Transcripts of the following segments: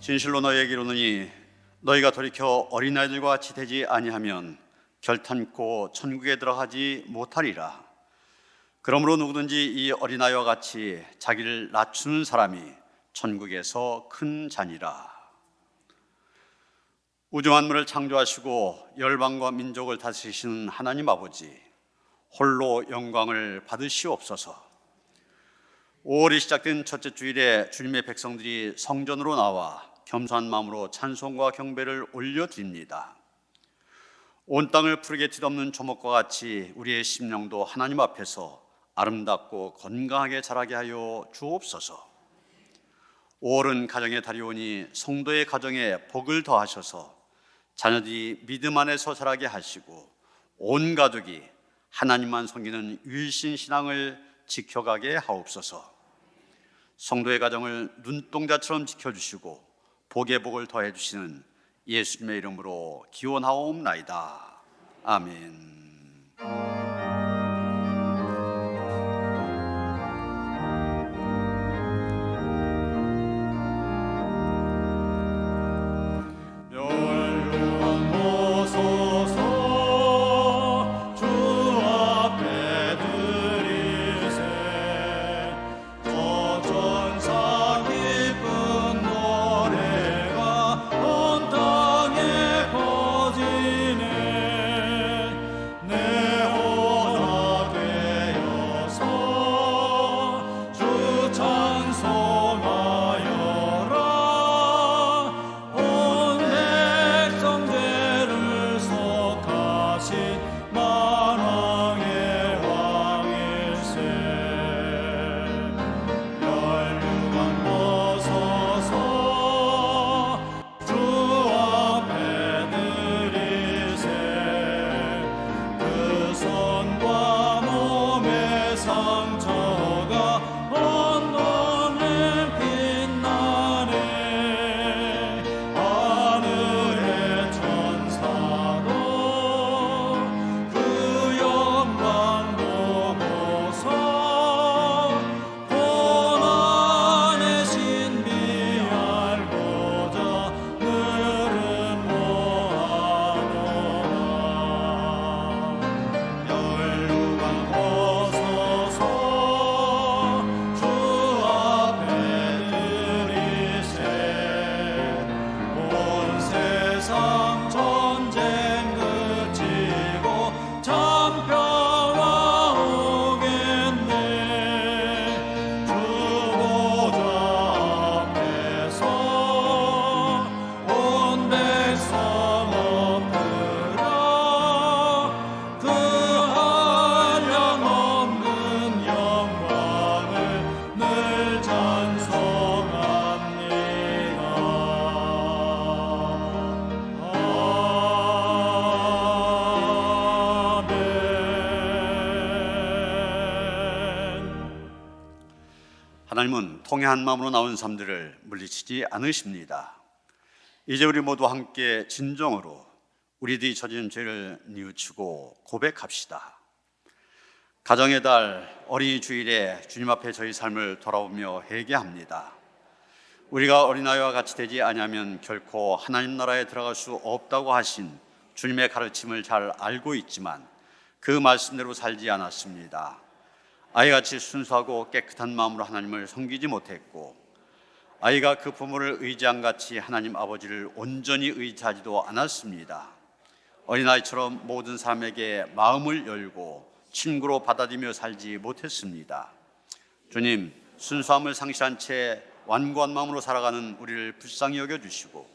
진실로 너희에게 이르노니 너희가 돌이켜 어린아이들과 같이 되지 아니하면 결탄코 천국에 들어가지 못하리라. 그러므로 누구든지 이 어린아이와 같이 자기를 낮추는 사람이 천국에서 큰 자니라. 우주 만물을 창조하시고 열방과 민족을 다스리시는 하나님 아버지, 홀로 영광을 받으시옵소서. 5월이 시작된 첫째 주일에 주님의 백성들이 성전으로 나와 겸손한 마음으로 찬송과 경배를 올려드립니다. 온 땅을 푸르게 뒤덮는 조목과 같이 우리의 심령도 하나님 앞에서 아름답고 건강하게 자라게 하여 주옵소서. 5월은 가정의 달이오니 성도의 가정에 복을 더하셔서 자녀들이 믿음 안에서 자라게 하시고 온 가족이 하나님만 섬기는 유일신 신앙을 지켜가게 하옵소서. 성도의 가정을 눈동자처럼 지켜주시고 복의 복을 더해 주시는 예수님의 이름으로 기원하옵나이다. 아멘. 하나님은 통회한 마음으로 나온 삶들을 물리치지 않으십니다. 이제 우리 모두 함께 진정으로 우리들이 저지른 죄를 뉘우치고 고백합시다. 가정의 달 어린이 주일에 주님 앞에 저희 삶을 돌아보며 회개합니다. 우리가 어린아이와 같이 되지 아니하면 결코 하나님 나라에 들어갈 수 없다고 하신 주님의 가르침을 잘 알고 있지만 그 말씀대로 살지 않았습니다. 아이같이 순수하고 깨끗한 마음으로 하나님을 섬기지 못했고, 아이가 그 부모를 의지한 같이 하나님 아버지를 온전히 의지하지도 않았습니다. 어린아이처럼 모든 사람에게 마음을 열고 친구로 받아들이며 살지 못했습니다. 주님, 순수함을 상실한 채 완고한 마음으로 살아가는 우리를 불쌍히 여겨주시고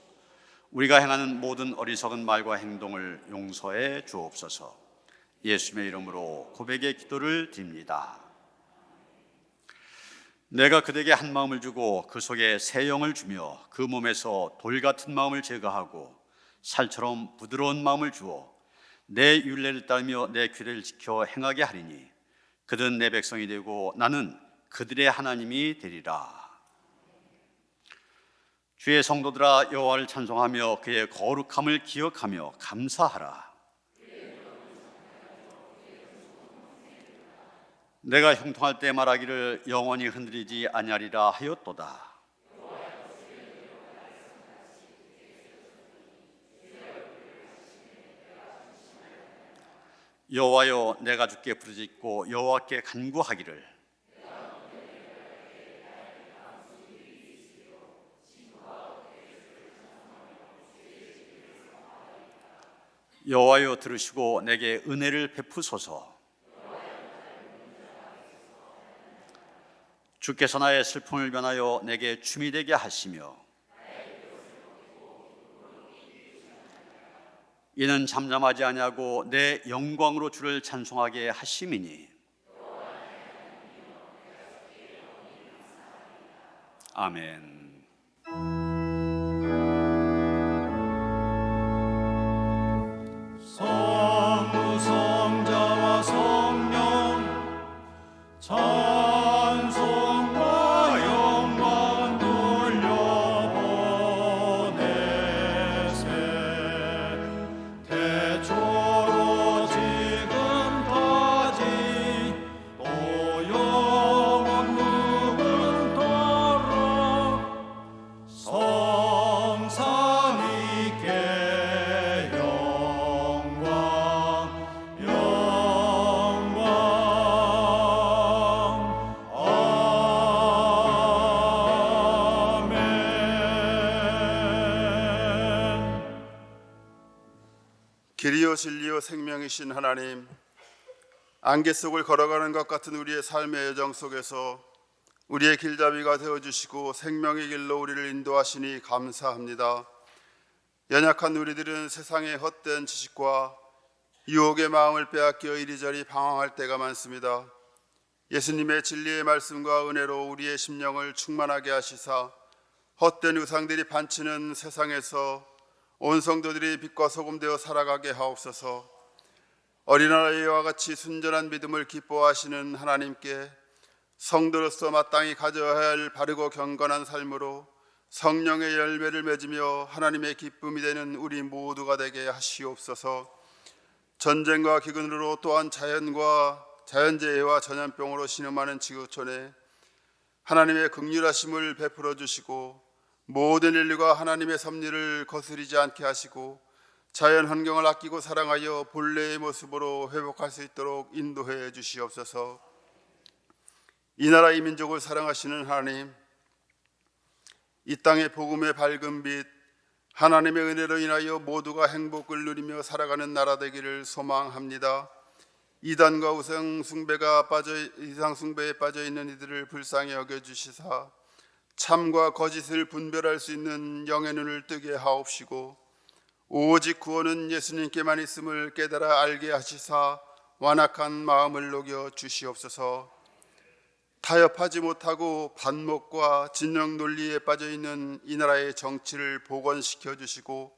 우리가 행하는 모든 어리석은 말과 행동을 용서해 주옵소서. 예수님의 이름으로 고백의 기도를 드립니다. 내가 그대에게 한 마음을 주고 그 속에 새 영을 주며 그 몸에서 돌 같은 마음을 제거하고 살처럼 부드러운 마음을 주어 내 율례를 따르며 내 규례를 지켜 행하게 하리니 그들은 내 백성이 되고 나는 그들의 하나님이 되리라. 주의 성도들아, 여호와를 찬송하며 그의 거룩함을 기억하며 감사하라. 내가 형통할 때 말하기를 영원히 흔들리지 아니하리라 하였도다. 여호와여, 내가 주께 부르짖고 여호와께 간구하기를 여호와여, 들으시고 내게 은혜를 베푸소서. 주께서 나의 슬픔을 변하여 내게 춤이 되게 하시며 이는 잠잠하지 아니하고 내 영광으로 주를 찬송하게 하심이니. 아멘. 성부성자와 성령 찬송과 영광 돌려보내세. 태초로 지금까지 또 영원 무궁토록 성삼위께 영광 아멘. 길이요 진리요 생명이신 하나님, 안개 속을 걸어가는 것 같은 우리의 삶의 여정 속에서 우리의 길잡이가 되어주시고 생명의 길로 우리를 인도하시니 감사합니다. 연약한 우리들은 세상의 헛된 지식과 유혹의 마음을 빼앗겨 이리저리 방황할 때가 많습니다. 예수님의 진리의 말씀과 은혜로 우리의 심령을 충만하게 하시사 헛된 우상들이 반치는 세상에서 온 성도들이 빛과 소금 되어 살아가게 하옵소서. 어린아이와 같이 순전한 믿음을 기뻐하시는 하나님께 성도로서 마땅히 가져야 할 바르고 경건한 삶으로 성령의 열매를 맺으며 하나님의 기쁨이 되는 우리 모두가 되게 하시옵소서. 전쟁과 기근으로 또한 자연재해와 전염병으로 신음하는 지구촌에 하나님의 긍휼하심을 베풀어 주시고 모든 인류가 하나님의 섭리를 거스리지 않게 하시고 자연 환경을 아끼고 사랑하여 본래의 모습으로 회복할 수 있도록 인도해 주시옵소서. 이 나라 이 민족을 사랑하시는 하나님, 이 땅의 복음의 밝은 빛, 하나님의 은혜로 인하여 모두가 행복을 누리며 살아가는 나라 되기를 소망합니다. 이단과 이상숭배에 빠져 있는 이들을 불쌍히 여겨주시사 참과 거짓을 분별할 수 있는 영의 눈을 뜨게 하옵시고 오직 구원은 예수님께만 있음을 깨달아 알게 하시사 완악한 마음을 녹여 주시옵소서. 타협하지 못하고 반목과 진영 논리에 빠져 있는 이 나라의 정치를 복원시켜 주시고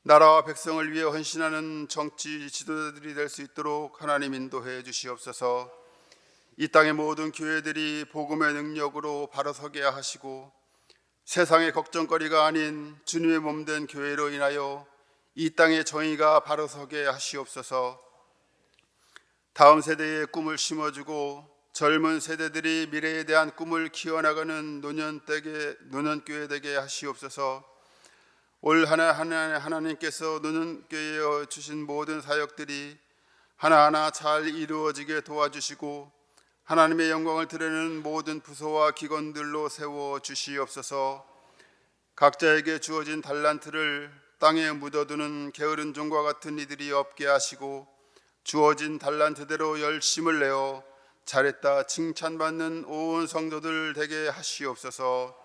나라와 백성을 위해 헌신하는 정치 지도자들이 될 수 있도록 하나님 인도해 주시옵소서. 이 땅의 모든 교회들이 복음의 능력으로 바로 서게 하시고 세상의 걱정거리가 아닌 주님의 몸된 교회로 인하여 이 땅의 정의가 바로 서게 하시옵소서. 다음 세대의 꿈을 심어주고 젊은 세대들이 미래에 대한 꿈을 키워나가는 노년교회 되게 하시옵소서. 올 하나님께서 노년교회에 주신 모든 사역들이 하나하나 잘 이루어지게 도와주시고 하나님의 영광을 드러내는 모든 부서와 기관들로 세워 주시옵소서. 각자에게 주어진 달란트를 땅에 묻어두는 게으른 종과 같은 이들이 없게 하시고 주어진 달란트대로 열심을 내어 잘했다 칭찬받는 온 성도들 되게 하시옵소서.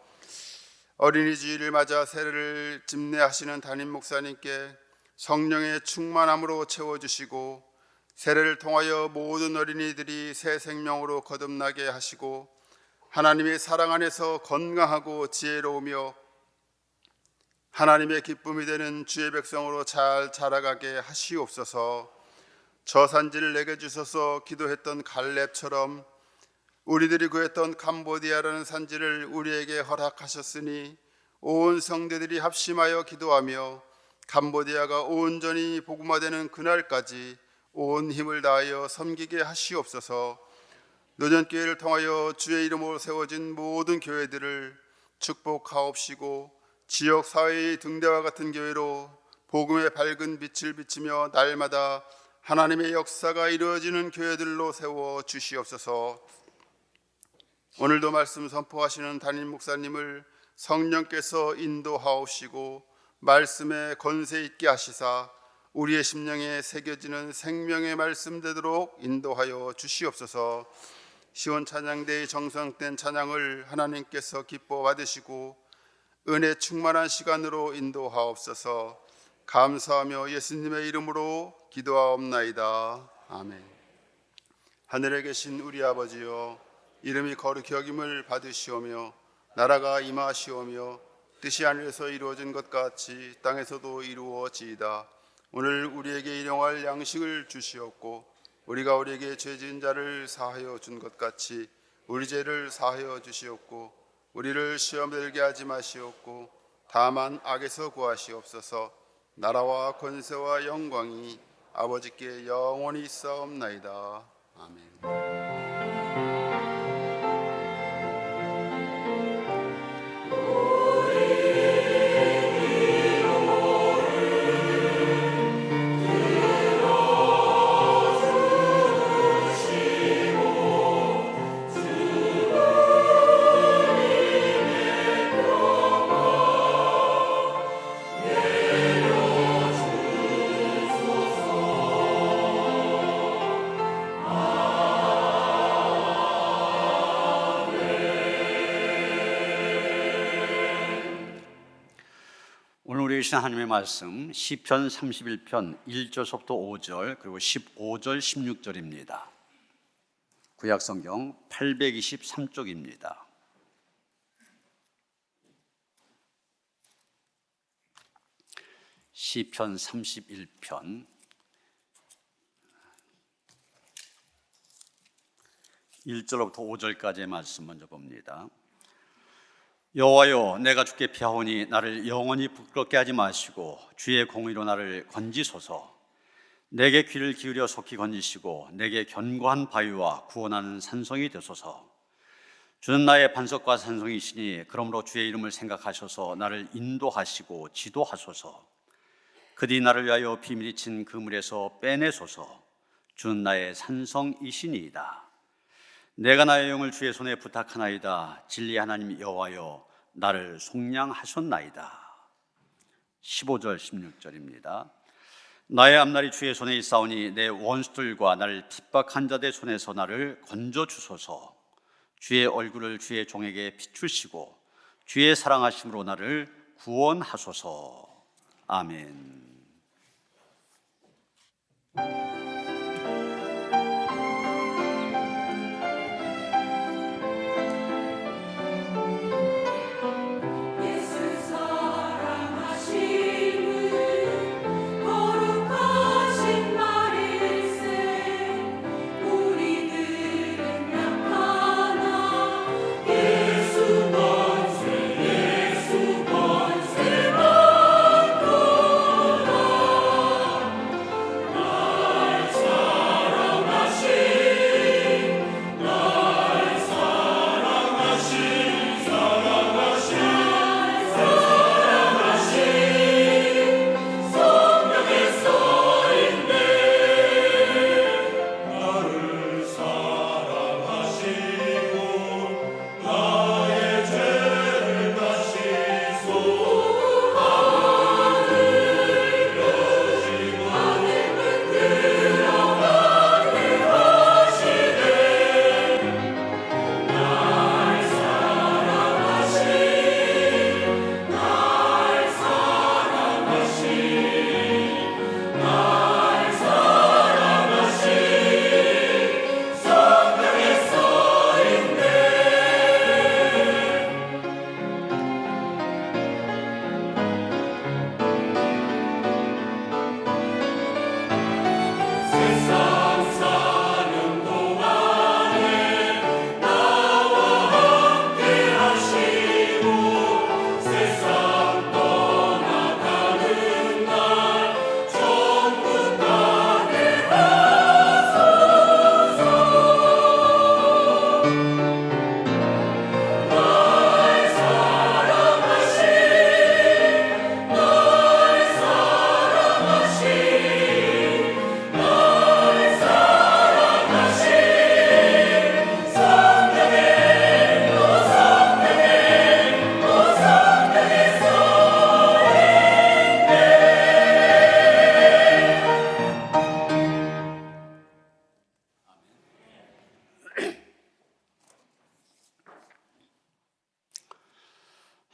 어린이 주일을 맞아 세례를 집례하시는 담임 목사님께 성령의 충만함으로 채워주시고 세례를 통하여 모든 어린이들이 새 생명으로 거듭나게 하시고 하나님의 사랑 안에서 건강하고 지혜로우며 하나님의 기쁨이 되는 주의 백성으로 잘 자라가게 하시옵소서. 저 산지를 내게 주셔서 기도했던 갈렙처럼 우리들이 구했던 캄보디아라는 산지를 우리에게 허락하셨으니 온 성도들이 합심하여 기도하며 캄보디아가 온전히 복음화되는 그날까지 온 힘을 다하여 섬기게 하시옵소서. 노년교회를 통하여 주의 이름으로 세워진 모든 교회들을 축복하옵시고 지역사회의 등대와 같은 교회로 복음의 밝은 빛을 비치며 날마다 하나님의 역사가 이루어지는 교회들로 세워 주시옵소서. 오늘도 말씀 선포하시는 담임 목사님을 성령께서 인도하옵시고 말씀에 권세 있게 하시사 우리의 심령에 새겨지는 생명의 말씀 되도록 인도하여 주시옵소서. 시온 찬양대의 정성된 찬양을 하나님께서 기뻐 받으시고 은혜 충만한 시간으로 인도하옵소서. 감사하며 예수님의 이름으로 기도하옵나이다. 아멘. 하늘에 계신 우리 아버지여, 이름이 거룩히 여김을 받으시오며 나라가 임하시오며 뜻이 하늘에서 이루어진 것 같이 땅에서도 이루어지이다. 오늘 우리에게 일용할 양식을 주시옵고 우리가 우리에게 죄 지은 자를 사하여 준 것 같이 우리 죄를 사하여 주시옵고 우리를 시험에 들게 하지 마시옵고 다만 악에서 구하시옵소서. 나라와 권세와 영광이 아버지께 영원히 있사옵나이다. 아멘. 주신 하나님의 말씀 시편 31편 1절부터 5절 그리고 15절 16절입니다. 구약성경 823쪽입니다. 시편 31편 1절부터 5절까지의 말씀 먼저 봅니다. 여호와여, 내가 주께 피하오니 나를 영원히 부끄럽게 하지 마시고 주의 공의로 나를 건지소서. 내게 귀를 기울여 속히 건지시고 내게 견고한 바위와 구원하는 산성이 되소서. 주는 나의 반석과 산성이시니 그러므로 주의 이름을 생각하셔서 나를 인도하시고 지도하소서. 그디 나를 위하여 비밀이 친 그물에서 빼내소서. 주는 나의 산성이시니이다. 내가 나의 영을 주의 손에 부탁하나이다. 진리의 하나님 여호와여, 나를 속량하셨나이다. 15절 16절입니다. 나의 앞날이 주의 손에 있사오니 내 원수들과 나를 핍박한 자들의 손에서 나를 건져 주소서. 주의 얼굴을 주의 종에게 비추시고 주의 사랑하심으로 나를 구원하소서. 아멘.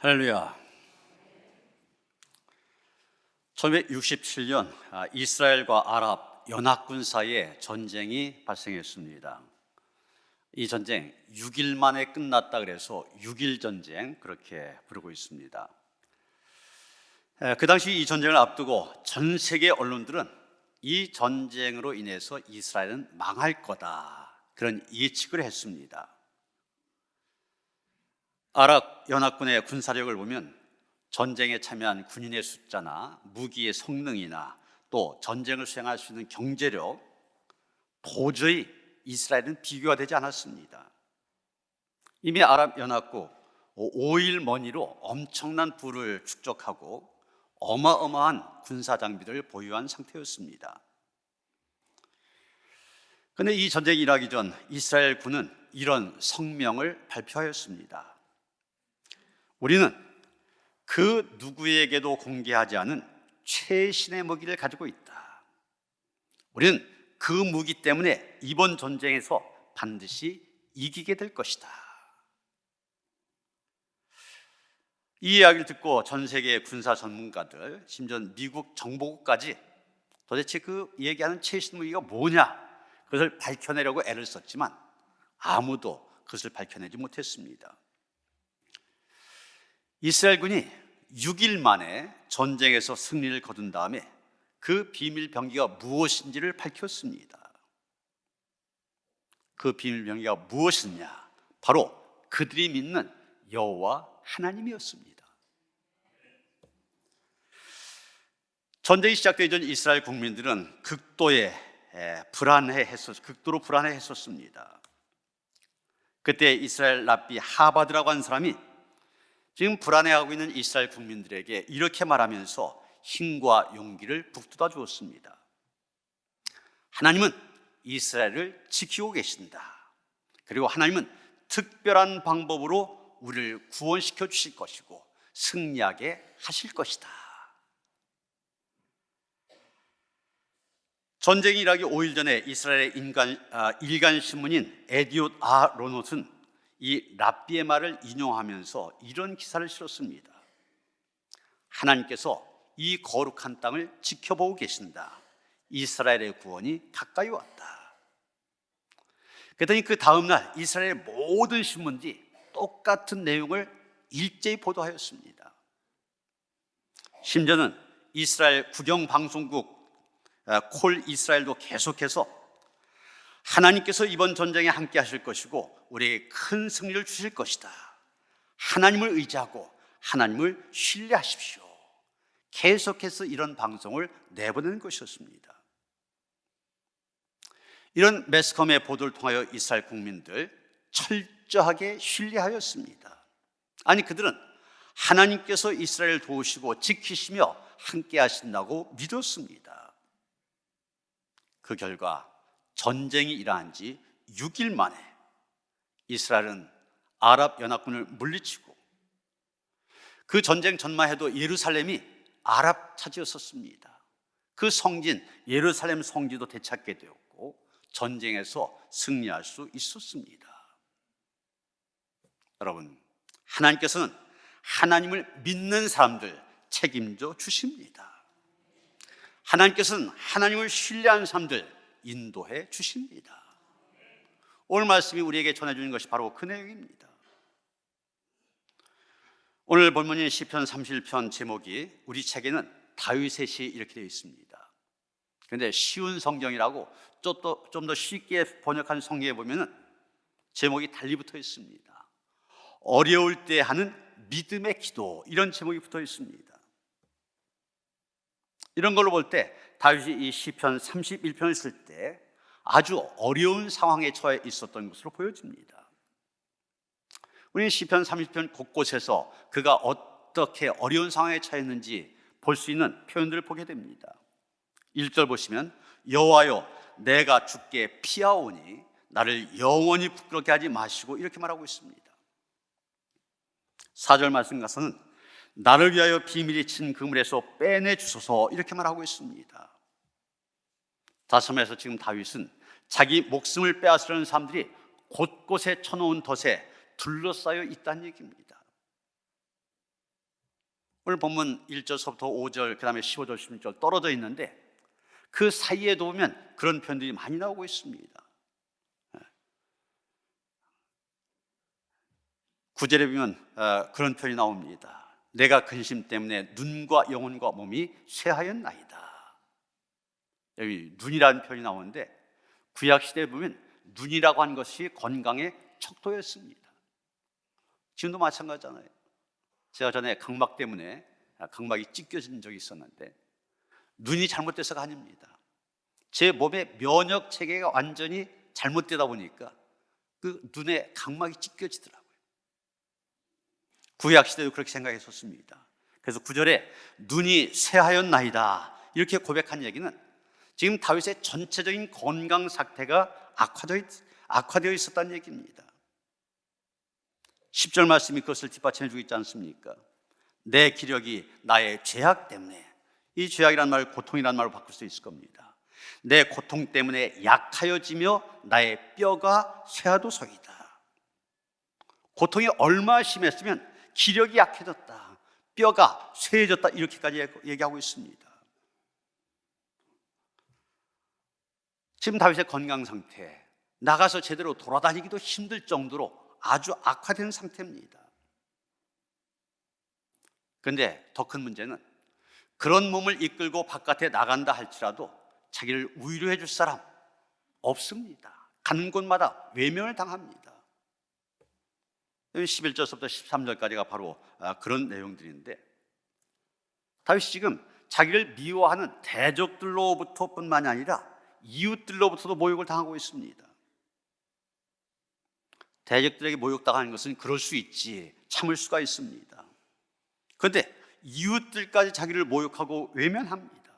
할렐루야. 1967년 이스라엘과 아랍 연합군 사이에 전쟁이 발생했습니다. 이 전쟁 6일 만에 끝났다 그래서 6일 전쟁 그렇게 부르고 있습니다. 그 당시 이 전쟁을 앞두고 전 세계 언론들은 이 전쟁으로 인해서 이스라엘은 망할 거다, 그런 예측을 했습니다. 아랍 연합군의 군사력을 보면 전쟁에 참여한 군인의 숫자나 무기의 성능이나 또 전쟁을 수행할 수 있는 경제력, 도저히 이스라엘은 비교가 되지 않았습니다. 이미 아랍 연합국 5일 먼이로 엄청난 부를 축적하고 어마어마한 군사 장비를 보유한 상태였습니다. 그런데 이 전쟁이 일어나기 전 이스라엘 군은 이런 성명을 발표하였습니다. 우리는 그 누구에게도 공개하지 않은 최신의 무기를 가지고 있다. 우리는 그 무기 때문에 이번 전쟁에서 반드시 이기게 될 것이다. 이 이야기를 듣고 전 세계 군사 전문가들, 심지어 미국 정보국까지 도대체 그 얘기하는 최신 무기가 뭐냐, 그것을 밝혀내려고 애를 썼지만 아무도 그것을 밝혀내지 못했습니다. 이스라엘군이 6일 만에 전쟁에서 승리를 거둔 다음에 그 비밀 병기가 무엇인지를 밝혔습니다. 그 비밀 병기가 무엇이냐? 바로 그들이 믿는 여호와 하나님이었습니다. 전쟁이 시작되기 전 이스라엘 국민들은 극도로 불안해했었습니다. 그때 이스라엘 랍비 하바드라고 하는 사람이 지금 불안해하고 있는 이스라엘 국민들에게 이렇게 말하면서 힘과 용기를 북돋아 주었습니다. 하나님은 이스라엘을 지키고 계신다. 그리고 하나님은 특별한 방법으로 우리를 구원시켜 주실 것이고 승리하게 하실 것이다. 전쟁이 일어나기 5일 전에 이스라엘의 일간 신문인 에디옷 아로노트는 이 랍비의 말을 인용하면서 이런 기사를 실었습니다. 하나님께서 이 거룩한 땅을 지켜보고 계신다. 이스라엘의 구원이 가까이 왔다. 그랬더니 그 다음 날 이스라엘의 모든 신문들이 똑같은 내용을 일제히 보도하였습니다. 심지어는 이스라엘 국영방송국 콜 이스라엘도 계속해서 하나님께서 이번 전쟁에 함께 하실 것이고 우리에게 큰 승리를 주실 것이다. 하나님을 의지하고 하나님을 신뢰하십시오. 계속해서 이런 방송을 내보내는 것이었습니다. 이런 매스컴의 보도를 통하여 이스라엘 국민들 철저하게 신뢰하였습니다. 아니, 그들은 하나님께서 이스라엘을 도우시고 지키시며 함께 하신다고 믿었습니다. 그 결과 전쟁이 일어난 지 6일 만에 이스라엘은 아랍 연합군을 물리치고, 그 전쟁 전만 해도 예루살렘이 아랍 차지였었습니다. 그 성진 예루살렘 성지도 되찾게 되었고 전쟁에서 승리할 수 있었습니다. 여러분, 하나님께서는 하나님을 믿는 사람들 책임져 주십니다. 하나님께서는 하나님을 신뢰하는 사람들 인도해 주십니다. 오늘 말씀이 우리에게 전해주는 것이 바로 그 내용입니다. 오늘 본문인 시편 31편 제목이 우리 책에는 다윗의 시 이렇게 되어 있습니다. 그런데 쉬운 성경이라고 좀 더 쉽게 번역한 성경에 보면 제목이 달리 붙어 있습니다. 어려울 때 하는 믿음의 기도, 이런 제목이 붙어 있습니다. 이런 걸로 볼 때 다윗이 이 시편 31편을 쓸 때 아주 어려운 상황에 처해 있었던 것으로 보여집니다. 우리는 시편 30편 곳곳에서 그가 어떻게 어려운 상황에 처했는지 볼 수 있는 표현들을 보게 됩니다. 1절 보시면 여호와여 내가 주께 피하오니 나를 영원히 부끄럽게 하지 마시고, 이렇게 말하고 있습니다. 4절 말씀 가서는 나를 위하여 비밀이 친 그물에서 빼내 주소서, 이렇게 말하고 있습니다. 5절에서 지금 다윗은 자기 목숨을 빼앗으려는 사람들이 곳곳에 쳐놓은 덫에 둘러싸여 있다는 얘기입니다. 오늘 본문 1절서부터 5절, 그 다음에 15절, 16절 떨어져 있는데 그 사이에도 보면 그런 표현들이 많이 나오고 있습니다. 9절에 보면 그런 표현이 나옵니다. 내가 근심 때문에 눈과 영혼과 몸이 쇠하였나이다. 여기 눈이라는 표현이 나오는데 구약시대에 보면 눈이라고 하는 것이 건강의 척도였습니다. 지금도 마찬가지잖아요. 제가 전에 각막 때문에 각막이 찢겨진 적이 있었는데 눈이 잘못돼서가 아닙니다. 제 몸의 면역 체계가 완전히 잘못되다 보니까 그 눈에 각막이 찢겨지더라고요. 구약시대도 그렇게 생각했었습니다. 그래서 9절에 눈이 쇠하였나이다 이렇게 고백한 얘기는 지금 다윗의 전체적인 건강 상태가 악화되어 있었다는 얘기입니다. 10절 말씀이 그것을 뒷받침해 주고 있지 않습니까? 내 기력이 나의 죄악 때문에, 이 죄악이란 말 고통이란 말로 바꿀 수 있을 겁니다. 내 고통 때문에 약하여지며 나의 뼈가 쇠하도소이다. 고통이 얼마나 심했으면 기력이 약해졌다, 뼈가 쇠해졌다 이렇게까지 얘기하고 있습니다. 지금 다윗의 건강 상태, 나가서 제대로 돌아다니기도 힘들 정도로 아주 악화된 상태입니다. 그런데 더 큰 문제는 그런 몸을 이끌고 바깥에 나간다 할지라도 자기를 위로해 줄 사람 없습니다. 가는 곳마다 외면을 당합니다. 11절부터 13절까지가 바로 그런 내용들인데 다윗이 지금 자기를 미워하는 대적들로부터 뿐만이 아니라 이웃들로부터도 모욕을 당하고 있습니다. 대적들에게 모욕당하는 것은 그럴 수 있지, 참을 수가 있습니다. 그런데 이웃들까지 자기를 모욕하고 외면합니다.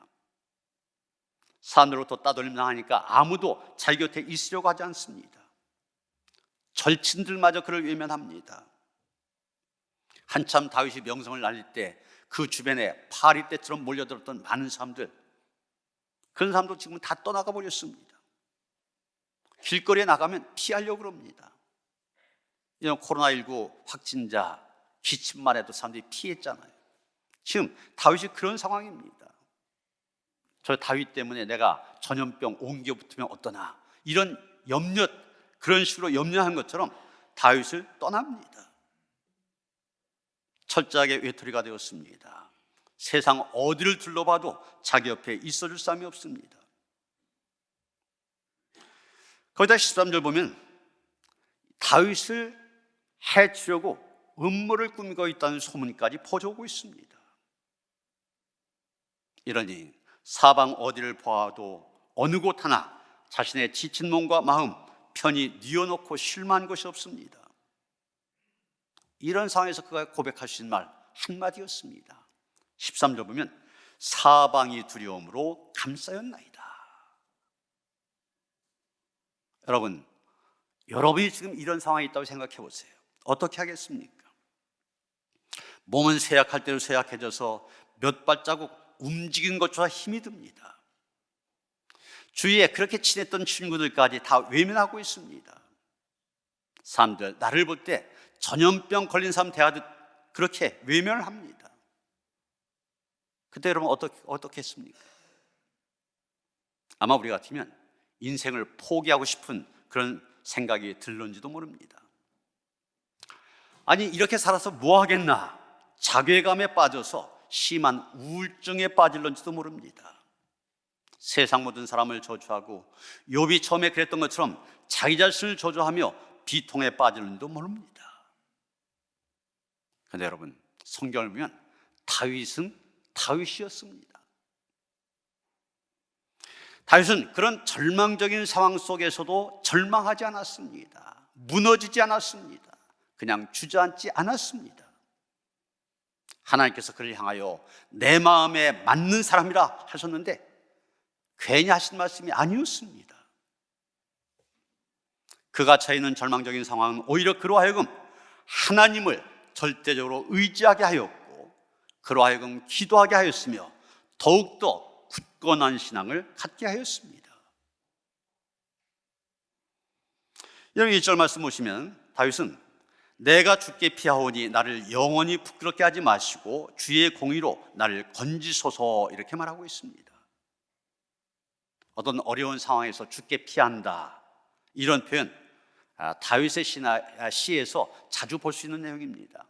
사람들로부터 따돌림 당하니까 아무도 자기 곁에 있으려고 하지 않습니다. 절친들마저 그를 외면합니다. 한참 다윗이 명성을 날릴 때 그 주변에 파리떼처럼 몰려들었던 많은 사람들, 그런 사람도 지금은 다 떠나가 버렸습니다. 길거리에 나가면 피하려고 그럽니다. 이런 코로나19 확진자 기침만 해도 사람들이 피했잖아요. 지금 다윗이 그런 상황입니다. 저 다윗 때문에 내가 전염병 옮겨 붙으면 어떠나, 이런 염려, 그런 식으로 염려한 것처럼 다윗을 떠납니다. 철저하게 외톨이가 되었습니다. 세상 어디를 둘러봐도 자기 옆에 있어줄 사람이 없습니다. 거기다 13절 보면 다윗을 해치려고 음모를 꾸미고 있다는 소문까지 퍼져오고 있습니다. 이러니 사방 어디를 보아도 어느 곳 하나 자신의 지친 몸과 마음 편히 뉘어놓고 쉴만한 것이 없습니다. 이런 상황에서 그가 고백할 수 있는 말 한마디였습니다. 13절 보면 사방이 두려움으로 감싸였나이다. 여러분이 지금 이런 상황에 있다고 생각해 보세요. 어떻게 하겠습니까? 몸은 쇠약할 대로 쇠약해져서 몇 발자국 움직이는 것조차 힘이 듭니다. 주위에 그렇게 친했던 친구들까지 다 외면하고 있습니다. 사람들 나를 볼 때 전염병 걸린 사람 대하듯 그렇게 외면을 합니다. 그때 여러분 어떻게 했습니까? 아마 우리 같으면 인생을 포기하고 싶은 그런 생각이 들는지도 모릅니다. 아니 이렇게 살아서 뭐 하겠나, 자괴감에 빠져서 심한 우울증에 빠질는지도 모릅니다. 세상 모든 사람을 저주하고 욥이 처음에 그랬던 것처럼 자기 자신을 저주하며 비통에 빠질는지도 모릅니다. 그런데 여러분, 성경을 보면 다윗은 다윗이었습니다. 다윗은 그런 절망적인 상황 속에서도 절망하지 않았습니다. 무너지지 않았습니다. 그냥 주저앉지 않았습니다. 하나님께서 그를 향하여 내 마음에 맞는 사람이라 하셨는데 괜히 하신 말씀이 아니었습니다. 그가 처해 있는 절망적인 상황은 오히려 그로 하여금 하나님을 절대적으로 의지하게 하였고 그로 하여금 기도하게 하였으며 더욱더 굳건한 신앙을 갖게 하였습니다. 여기 1절 말씀 보시면 다윗은 내가 주께 피하오니 나를 영원히 부끄럽게 하지 마시고 주의 공의로 나를 건지소서, 이렇게 말하고 있습니다. 어떤 어려운 상황에서 주께 피한다, 이런 표현 다윗의 시에서 자주 볼 수 있는 내용입니다.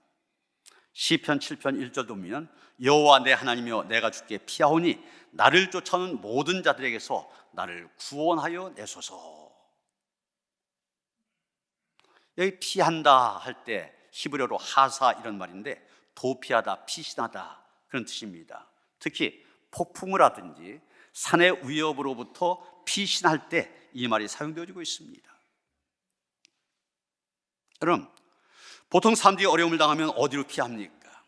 시편 7편 1절도 보면 여호와 내 하나님이여 내가 주께 피하오니 나를 쫓아오는 모든 자들에게서 나를 구원하여 내소서. 여기 피한다 할 때 히브리어로 하사, 이런 말인데 도피하다, 피신하다, 그런 뜻입니다. 특히 폭풍을 하든지 산의 위협으로부터 피신할 때 이 말이 사용되어지고 있습니다. 여러분, 보통 사람들이 어려움을 당하면 어디로 피합니까?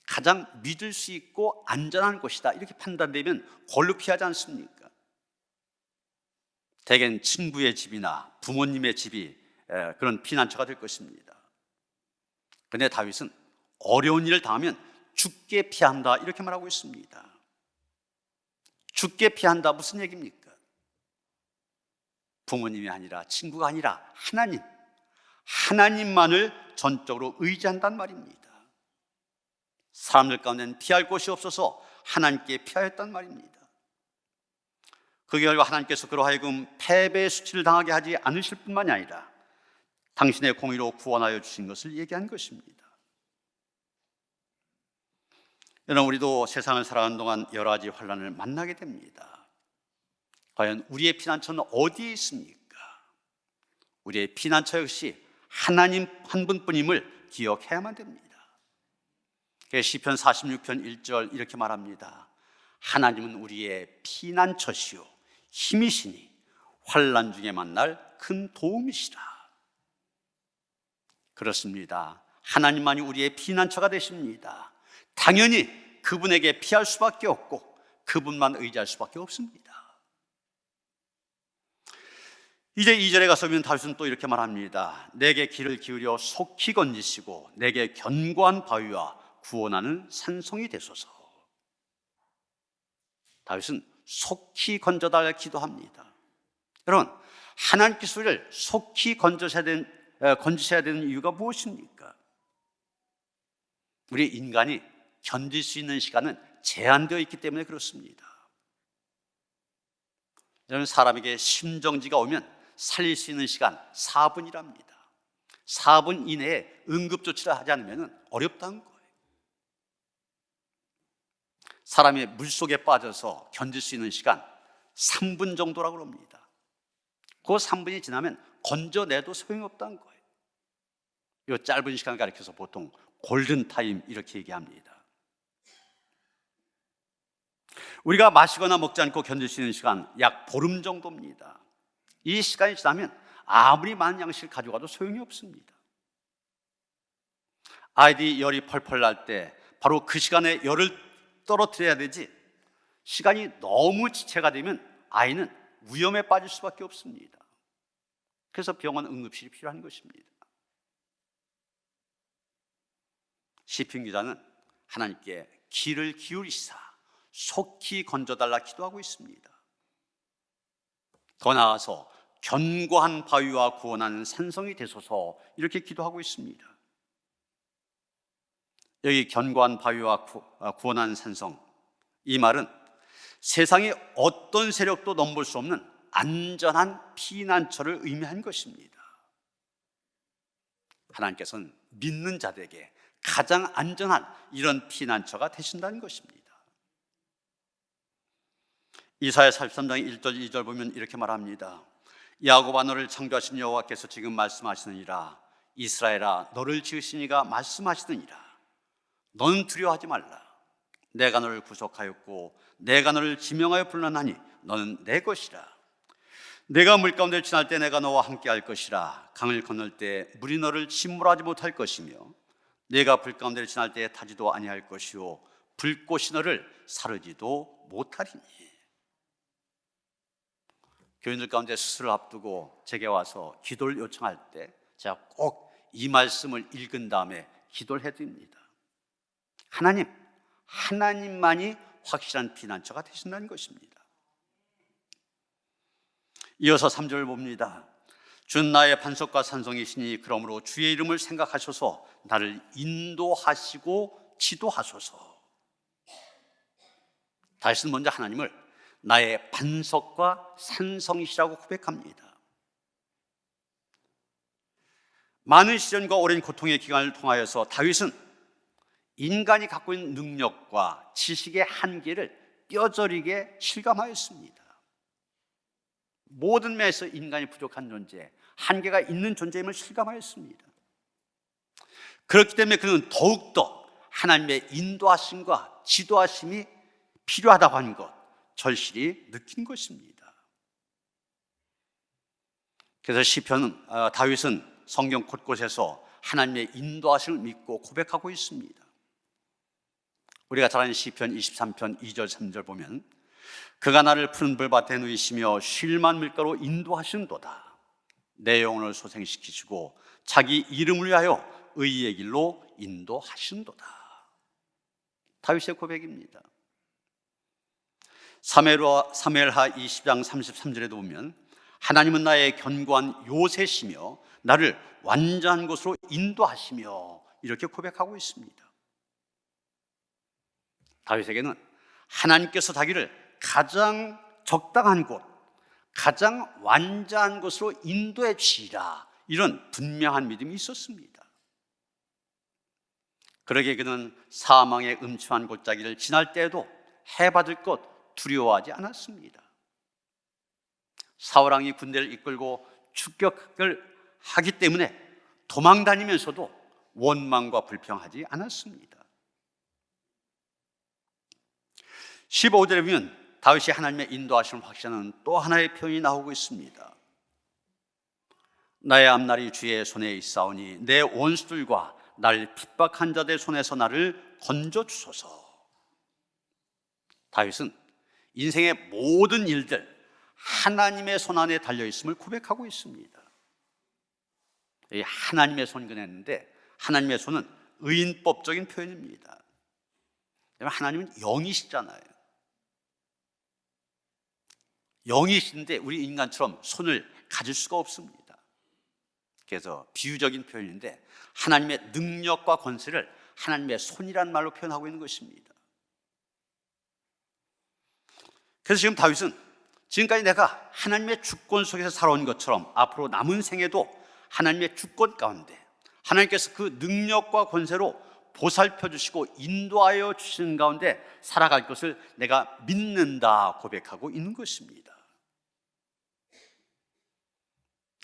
가장 믿을 수 있고 안전한 곳이다, 이렇게 판단되면 거기로 피하지 않습니까? 대개는 친구의 집이나 부모님의 집이 그런 피난처가 될 것입니다. 그런데 다윗은 어려운 일을 당하면 주께 피한다, 이렇게 말하고 있습니다. 주께 피한다, 무슨 얘기입니까? 부모님이 아니라, 친구가 아니라 하나님만을 전적으로 의지한단 말입니다. 사람들 가운데는 피할 곳이 없어서 하나님께 피하였단 말입니다. 그 결과 하나님께서 그로 하여금 패배의 수치를 당하게 하지 않으실 뿐만이 아니라 당신의 공의로 구원하여 주신 것을 얘기한 것입니다. 여러분, 우리도 세상을 살아가는 동안 여러 가지 환난을 만나게 됩니다. 과연 우리의 피난처는 어디에 있습니까? 우리의 피난처 역시 하나님 한 분뿐임을 기억해야만 됩니다. 시편 46편 1절 이렇게 말합니다. 하나님은 우리의 피난처시요 힘이시니 환난 중에 만날 큰 도움이시라. 그렇습니다. 하나님만이 우리의 피난처가 되십니다. 당연히 그분에게 피할 수밖에 없고 그분만 의지할 수밖에 없습니다. 이제 2절에 가서 보면 다윗은 또 이렇게 말합니다. 내게 귀를 기울여 속히 건지시고 내게 견고한 바위와 구원하는 산성이 되소서. 다윗은 속히 건져달라 기도합니다. 여러분, 하나님께서 우리를 속히 건지셔야 되는 이유가 무엇입니까? 우리 인간이 견딜 수 있는 시간은 제한되어 있기 때문에 그렇습니다. 여러분, 사람에게 심정지가 오면 살릴 수 있는 시간 4분이랍니다. 4분 이내에 응급조치를 하지 않으면 어렵다는 거예요. 사람이 물속에 빠져서 견딜 수 있는 시간 3분 정도라고 합니다. 그 3분이 지나면 건져내도 소용이 없다는 거예요. 이 짧은 시간을 가리켜서 보통 골든타임 이렇게 얘기합니다. 우리가 마시거나 먹지 않고 견딜 수 있는 시간 약 보름 정도입니다. 이 시간이 지나면 아무리 많은 양식을 가져가도 소용이 없습니다. 아이들이 열이 펄펄 날 때 바로 그 시간에 열을 떨어뜨려야 되지, 시간이 너무 지체가 되면 아이는 위험에 빠질 수밖에 없습니다. 그래서 병원 응급실이 필요한 것입니다. 시편 기자는 하나님께 귀를 기울이시사 속히 건져달라 기도하고 있습니다. 더 나아가서 견고한 바위와 구원하는 산성이 되소서 이렇게 기도하고 있습니다. 여기 견고한 바위와 구원하는 산성, 이 말은 세상의 어떤 세력도 넘볼 수 없는 안전한 피난처를 의미한 것입니다. 하나님께서는 믿는 자들에게 가장 안전한 이런 피난처가 되신다는 것입니다. 이사야 43장 1절 2절 보면 이렇게 말합니다. 야곱아 너를 창조하신 여호와께서 지금 말씀하시느니라. 이스라엘아 너를 지으신 이가 말씀하시느니라. 너는 두려워하지 말라. 내가 너를 구속하였고 내가 너를 지명하여 불러나니 너는 내 것이라. 내가 물 가운데 지날 때 내가 너와 함께 할 것이라. 강을 건널 때 물이 너를 침몰하지 못할 것이며 내가 불 가운데 지날 때 타지도 아니할 것이요 불꽃이 너를 사르지도 못하리니. 교인들 가운데 수술을 앞두고 제게 와서 기도를 요청할 때 제가 꼭 이 말씀을 읽은 다음에 기도를 해드립니다. 하나님만이 확실한 피난처가 되신다는 것입니다. 이어서 3절을 봅니다. 주는 나의 반석과 산성이시니 그러므로 주의 이름을 생각하셔서 나를 인도하시고 지도하소서. 다윗은 먼저 하나님을 나의 반석과 산성이시라고 고백합니다. 많은 시련과 오랜 고통의 기간을 통하여서 다윗은 인간이 갖고 있는 능력과 지식의 한계를 뼈저리게 실감하였습니다. 모든 면에서 인간이 부족한 존재, 한계가 있는 존재임을 실감하였습니다. 그렇기 때문에 그는 더욱더 하나님의 인도하심과 지도하심이 필요하다고 하는 것, 절실히 느낀 것입니다. 그래서 시편 다윗은 성경 곳곳에서 하나님의 인도하심을 믿고 고백하고 있습니다. 우리가 잘 아는 시편 23편 2절 3절 보면 그가 나를 푸른 불밭에 누이시며 쉴만 물가로 인도하시는도다. 내 영혼을 소생시키시고 자기 이름을 위하여 의의 길로 인도하시는도다. 다윗의 고백입니다. 사무엘하 20장 33절에도 보면 하나님은 나의 견고한 요새시며 나를 완전한 곳으로 인도하시며 이렇게 고백하고 있습니다. 다윗에게는 하나님께서 자기를 가장 적당한 곳, 가장 완전한 곳으로 인도해 주시리라, 이런 분명한 믿음이 있었습니다. 그러기에 그는 사망의 음침한 골짜기를 지날 때에도 해받을 것 두려워하지 않았습니다. 사울왕이 군대를 이끌고 추격을 하기 때문에 도망다니면서도 원망과 불평하지 않았습니다. 15절에 보면 다윗이 하나님의 인도하심을 확신하는 또 하나의 표현이 나오고 있습니다. 나의 앞날이 주의 손에 있사오니 내 원수들과 날 핍박한 자들의 손에서 나를 건져주소서. 다윗은 인생의 모든 일들 하나님의 손 안에 달려있음을 고백하고 있습니다. 이 하나님의 손 그랬는데 하나님의 손은 의인법적인 표현입니다. 하나님은 영이시잖아요. 영이신데 우리 인간처럼 손을 가질 수가 없습니다. 그래서 비유적인 표현인데 하나님의 능력과 권세를 하나님의 손이라는 말로 표현하고 있는 것입니다. 그래서 지금 다윗은 지금까지 내가 하나님의 주권 속에서 살아온 것처럼 앞으로 남은 생에도 하나님의 주권 가운데 하나님께서 그 능력과 권세로 보살펴 주시고 인도하여 주시는 가운데 살아갈 것을 내가 믿는다 고백하고 있는 것입니다.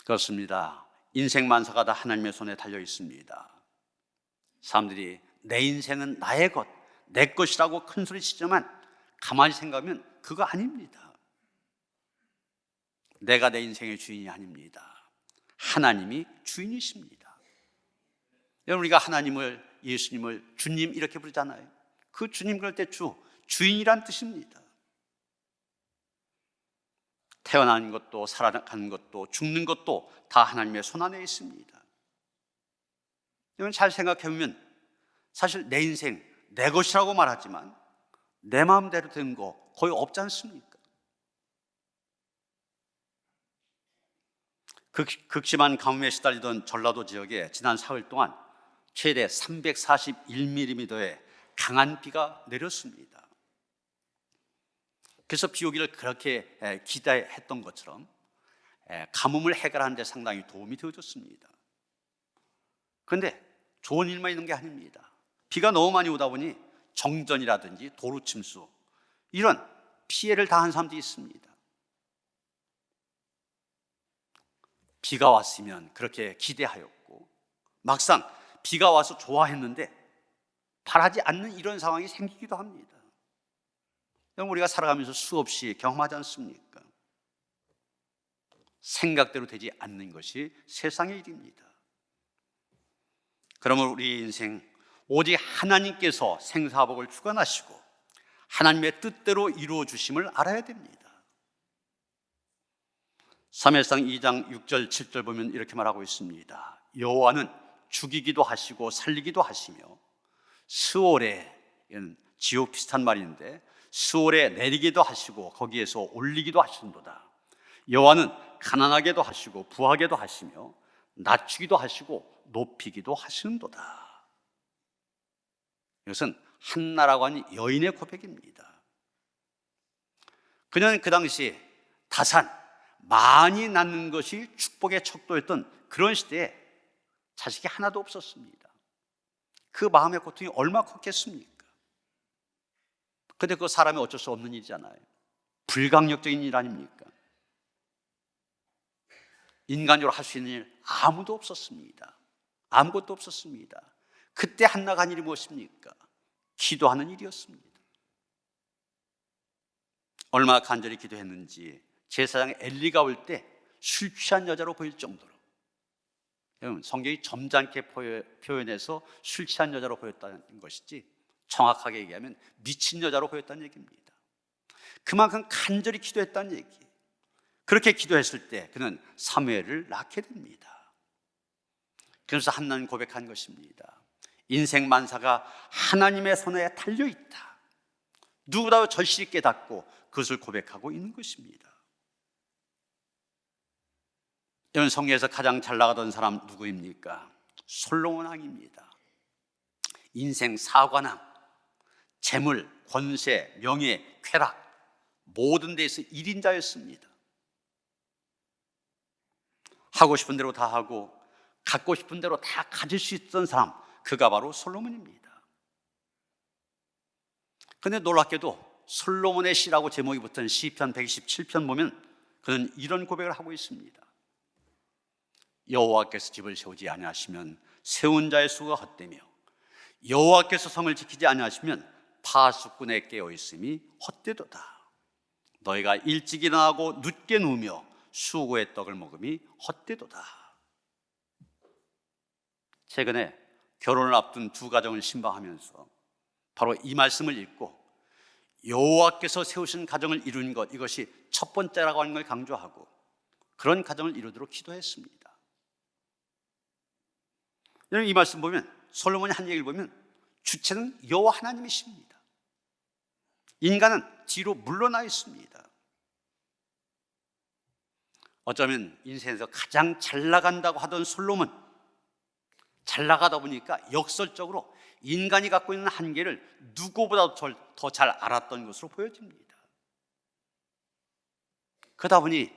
그렇습니다. 인생 만사가 다 하나님의 손에 달려 있습니다. 사람들이 내 인생은 나의 것, 내 것이라고 큰 소리 치지만 가만히 생각하면 그거 아닙니다. 내가 내 인생의 주인이 아닙니다. 하나님이 주인이십니다. 여러분, 우리가 하나님을, 예수님을 주님 이렇게 부르잖아요. 그 주님 그럴 때 주인이란 뜻입니다. 태어나는 것도 살아가는 것도 죽는 것도 다 하나님의 손 안에 있습니다. 여러분, 잘 생각해보면 사실 내 인생 내 것이라고 말하지만 내 마음대로 된 거 거의 없지 않습니까? 극심한 가뭄에 시달리던 전라도 지역에 지난 사흘 동안 최대 341mm의 강한 비가 내렸습니다. 그래서 비 오기를 그렇게 기대했던 것처럼 가뭄을 해결하는 데 상당히 도움이 되어줬습니다. 그런데 좋은 일만 있는 게 아닙니다. 비가 너무 많이 오다 보니 정전이라든지 도로 침수 이런 피해를 당한 사람들이 있습니다. 비가 왔으면 그렇게 기대하였고 막상 비가 와서 좋아했는데 바라지 않는 이런 상황이 생기기도 합니다. 우리가 살아가면서 수없이 경험하지 않습니까? 생각대로 되지 않는 것이 세상의 일입니다. 그러면 우리 인생 오직 하나님께서 생사복을 주관하시고 하나님의 뜻대로 이루어 주심을 알아야 됩니다. 사무엘상 2장 6절 7절 보면 이렇게 말하고 있습니다. 여호와는 죽이기도 하시고 살리기도 하시며 스올에, 지옥 비슷한 말인데 스올에 내리기도 하시고 거기에서 올리기도 하시는도다. 여호와는 가난하게도 하시고 부하게도 하시며 낮추기도 하시고 높이기도 하시는도다. 이것은 한나라고 하는 여인의 고백입니다. 그녀는 그 당시 다산, 많이 낳는 것이 축복의 척도였던 그런 시대에 자식이 하나도 없었습니다. 그 마음의 고통이 얼마나 컸겠습니까? 근데 그 사람이 어쩔 수 없는 일이잖아요. 불강력적인 일 아닙니까? 인간적으로 할 수 있는 일 아무도 없었습니다. 아무것도 없었습니다. 그때 한나가 한 일이 무엇입니까? 기도하는 일이었습니다. 얼마나 간절히 기도했는지 제사장에 엘리가 올 때 술 취한 여자로 보일 정도로, 여러분 성경이 점잖게 표현해서 술 취한 여자로 보였다는 것이지 정확하게 얘기하면 미친 여자로 보였다는 얘기입니다. 그만큼 간절히 기도했다는 얘기. 그렇게 기도했을 때 그는 사무엘을 낳게 됩니다. 그래서 한나는 고백한 것입니다. 인생 만사가 하나님의 손에 달려있다. 누구보다 절실히 깨닫고 그것을 고백하고 있는 것입니다. 여러분 성경에서 가장 잘 나가던 사람 누구입니까? 솔로몬 왕입니다. 인생 사관왕, 재물, 권세, 명예, 쾌락 모든 데에서 1인자였습니다. 하고 싶은 대로 다 하고 갖고 싶은 대로 다 가질 수 있던 사람, 그가 바로 솔로몬입니다. 그런데 놀랍게도 솔로몬의 시라고 제목이 붙은 시편 127편 보면 그는 이런 고백을 하고 있습니다. 여호와께서 집을 세우지 아니하시면 세운 자의 수가 헛되며 여호와께서 성을 지키지 아니하시면 파수꾼의 깨어있음이 헛되도다. 너희가 일찍 일어나고 늦게 누우며 수고의 떡을 먹음이 헛되도다. 최근에 결혼을 앞둔 두 가정을 신방하면서 바로 이 말씀을 읽고 여호와께서 세우신 가정을 이루는 것, 이것이 첫 번째라고 하는 걸 강조하고 그런 가정을 이루도록 기도했습니다. 여러분 이 말씀 보면, 솔로몬이 한 얘기를 보면 주체는 여호와 하나님이십니다. 인간은 뒤로 물러나 있습니다. 어쩌면 인생에서 가장 잘 나간다고 하던 솔로몬, 잘 나가다 보니까 역설적으로 인간이 갖고 있는 한계를 누구보다 더 잘 알았던 것으로 보여집니다. 그러다 보니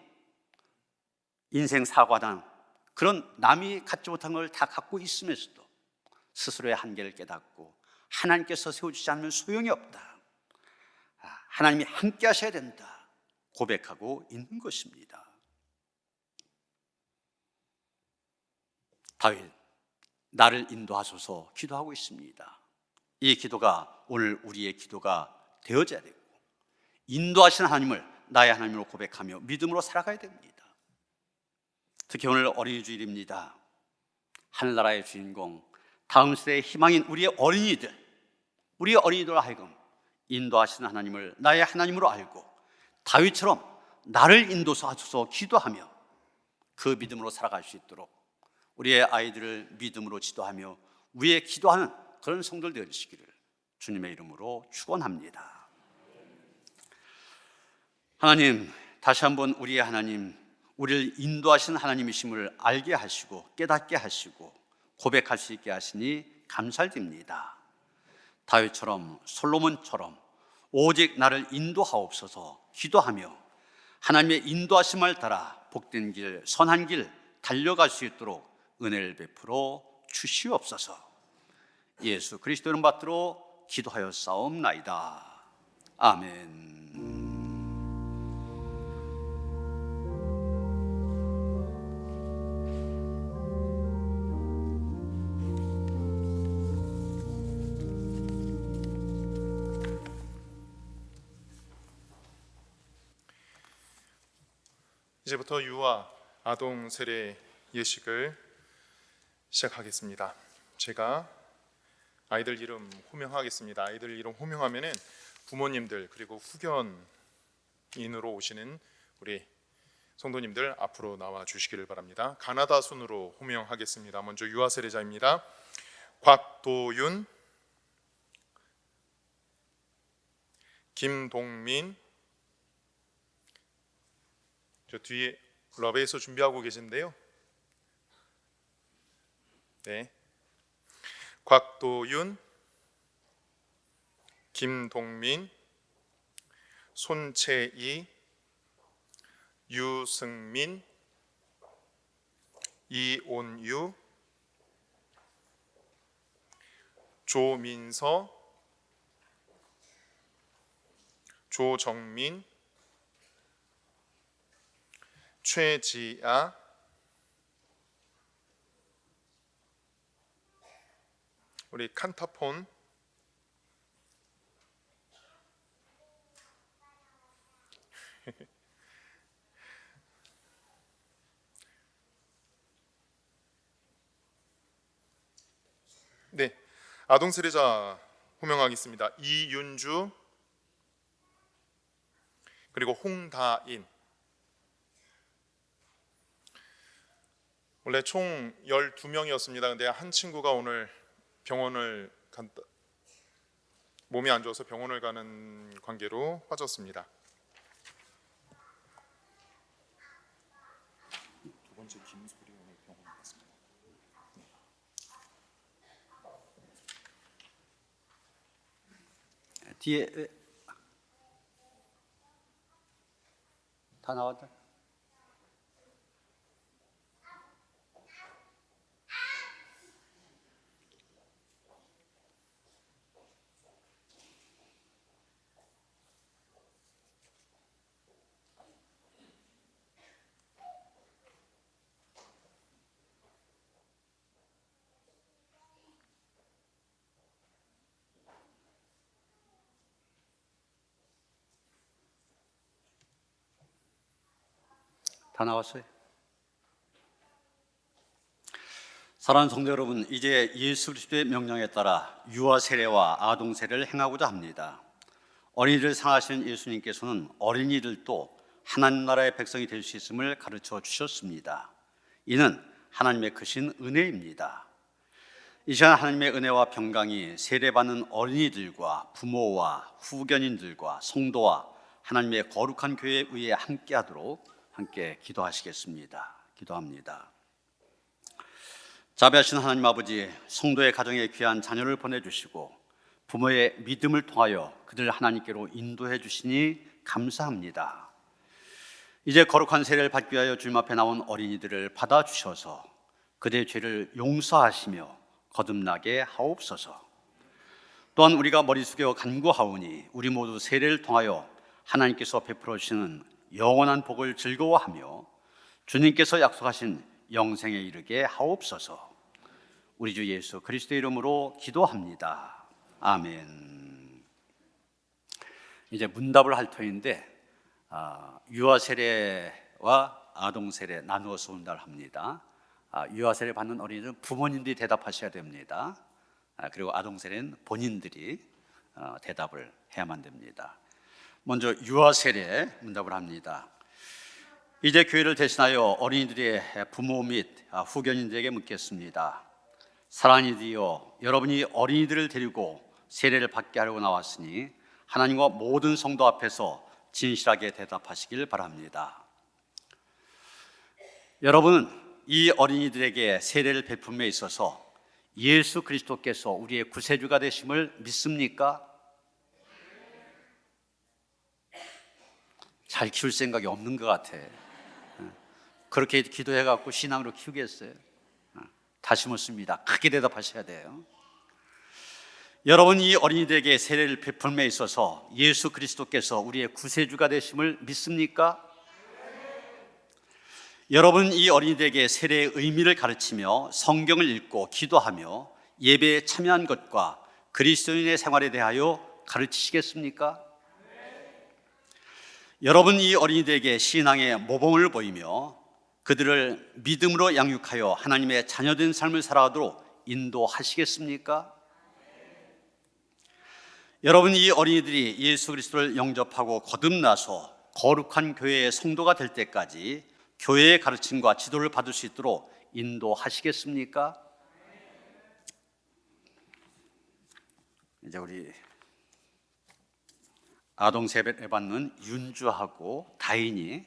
인생 사과당, 그런 남이 갖지 못한 걸 다 갖고 있으면서도 스스로의 한계를 깨닫고 하나님께서 세워주지 않으면 소용이 없다, 하나님이 함께 하셔야 된다 고백하고 있는 것입니다. 다윗, 나를 인도하소서 기도하고 있습니다. 이 기도가 오늘 우리의 기도가 되어져야 되고, 인도하시는 하나님을 나의 하나님으로 고백하며 믿음으로 살아가야 됩니다. 특히 오늘 어린이 주일입니다. 하늘나라의 주인공, 다음 세대의 희망인 우리의 어린이들 하여금 인도하시는 하나님을 나의 하나님으로 알고 다윗처럼 나를 인도하소서 기도하며 그 믿음으로 살아갈 수 있도록 우리의 아이들을 믿음으로 지도하며 위에 기도하는 그런 성도들 되시기를 주님의 이름으로 축원합니다. 하나님, 다시 한번 우리의 하나님, 우리를 인도하시는 하나님이심을 알게 하시고 깨닫게 하시고 고백할 수 있게 하시니 감사드립니다. 다윗처럼 솔로몬처럼 오직 나를 인도하옵소서 기도하며 하나님의 인도하심을 따라 복된 길, 선한 길 달려갈 수 있도록 은혜를 베풀어 주시옵소서. 예수 그리스도 이름 받들어 기도하여 싸움나이다. 아멘. 이제부터 유아 아동 세례 예식을 시작하겠습니다. 제가 아이들 이름 호명하겠습니다. 아이들 이름 호명하면은 부모님들 그리고 후견인으로 오시는 우리 성도님들 앞으로 나와 주시기를 바랍니다. 가나다 순으로 호명하겠습니다. 먼저 유아 세례자입니다. 곽도윤, 김동민, 저 뒤에 러베에서 준비하고 계신데요. 네, 곽도윤, 김동민, 손채희, 유승민, 이온유, 조민서, 조정민, 최지아, 우리 칸타폰, 네, 아동 세례자 호명하겠습니다. 이윤주, 그리고 홍다인. 원래 총 12명이었습니다. 근데 한 친구가 오늘 몸이 안 좋아서 병원을 가는 관계로 빠졌습니다. 두 번째 김소리 오늘 병원 갔습니다. 뒤에 다 나왔다. 다 나왔어요. 사랑하는 성도 여러분, 이제 예수 그리스도의 명령에 따라 유아 세례와 아동 세례를 행하고자 합니다. 어린이를 상하신 예수님께서는 어린이들도 하나님 나라의 백성이 될 수 있음을 가르쳐 주셨습니다. 이는 하나님의 크신 은혜입니다. 이 시간 하나님의 은혜와 평강이 세례받는 어린이들과 부모와 후견인들과 성도와 하나님의 거룩한 교회에 의해 함께하도록 함께 기도하시겠습니다. 기도합니다. 자비하신 하나님 아버지, 성도의 가정에 귀한 자녀를 보내주시고 부모의 믿음을 통하여 그들 하나님께로 인도해 주시니 감사합니다. 이제 거룩한 세례를 받기 위하여 주님 앞에 나온 어린이들을 받아주셔서 그들의 죄를 용서하시며 거듭나게 하옵소서. 또한 우리가 머리 숙여 간구하오니 우리 모두 세례를 통하여 하나님께서 베풀어 주시는 영원한 복을 즐거워하며 주님께서 약속하신 영생에 이르게 하옵소서. 우리 주 예수 그리스도의 이름으로 기도합니다. 아멘. 이제 문답을 할 터인데 유아 세례와 아동 세례 나누어서 문답을 합니다. 유아 세례 받는 어린이들은 부모님들이 대답하셔야 됩니다. 그리고 아동 세례는 본인들이 대답을 해야만 됩니다. 먼저 유아 세례 문답을 합니다. 이제 교회를 대신하여 어린이들의 부모 및 후견인들에게 묻겠습니다. 사랑하는 이들이여, 여러분이 어린이들을 데리고 세례를 받게 하려고 나왔으니 하나님과 모든 성도 앞에서 진실하게 대답하시길 바랍니다. 여러분은 이 어린이들에게 세례를 베품에 있어서 예수 그리스도께서 우리의 구세주가 되심을 믿습니까? 잘 키울 생각이 없는 것 같아. 그렇게 기도해갖고 신앙으로 키우겠어요? 다시 묻습니다. 크게 대답하셔야 돼요. 여러분, 이 어린이들에게 세례를 베풀음에 있어서 예수 그리스도께서 우리의 구세주가 되심을 믿습니까? 여러분, 이 어린이들에게 세례의 의미를 가르치며 성경을 읽고 기도하며 예배에 참여한 것과 그리스도인의 생활에 대하여 가르치시겠습니까? 여러분, 이 어린이들에게 신앙의 모범을 보이며 그들을 믿음으로 양육하여 하나님의 자녀된 삶을 살아가도록 인도하시겠습니까? 여러분, 이 어린이들이 예수 그리스도를 영접하고 거듭나서 거룩한 교회의 성도가 될 때까지 교회의 가르침과 지도를 받을 수 있도록 인도하시겠습니까? 이제 우리 아동 세례 받는 윤주하고 다인이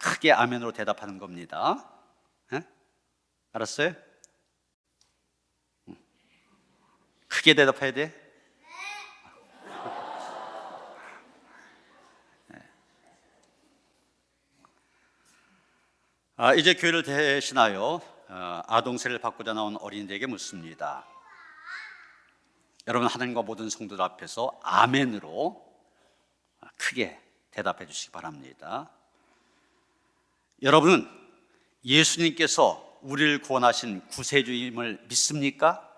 크게 아멘으로 대답하는 겁니다. 예? 알았어요? 크게 대답해야 돼. 이제 교회를 대신하여 아동세를 받고자 나온 어린이들에게 묻습니다. 여러분, 하나님과 모든 성도들 앞에서 아멘으로 크게 대답해 주시기 바랍니다. 여러분은 예수님께서 우리를 구원하신 구세주임을 믿습니까?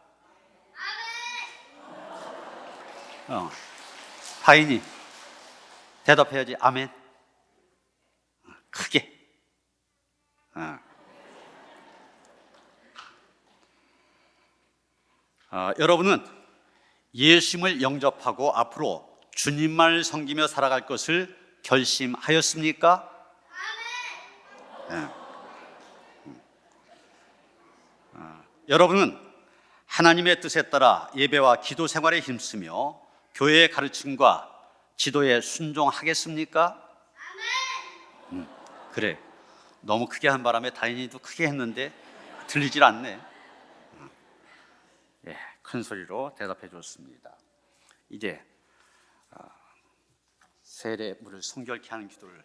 하인이 대답해야지. 아멘. 크게. 여러분은 예수님을 영접하고 앞으로 주님만을 섬기며 살아갈 것을 결심하였습니까? 여러분은 하나님의 뜻에 따라 예배와 기도 생활에 힘쓰며 교회의 가르침과 지도에 순종하겠습니까? 그래. 너무 크게 한 바람에 다인이도 크게 했는데 들리질 않네. 예, 큰 소리로 대답해 줬습니다. 이제 세례 물을 성결케 하는 기도를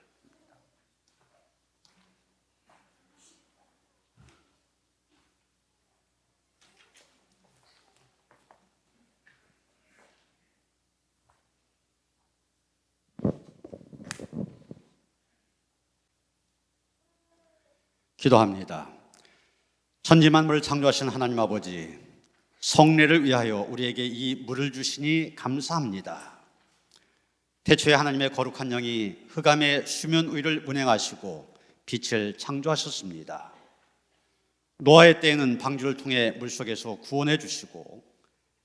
기도합니다. 천지만물을 창조하신 하나님 아버지, 성례를 위하여 우리에게 이 물을 주시니 감사합니다. 태초에 하나님의 거룩한 영이 흑암의 수면 위를 운행하시고 빛을 창조하셨습니다. 노아의 때에는 방주를 통해 물속에서 구원해 주시고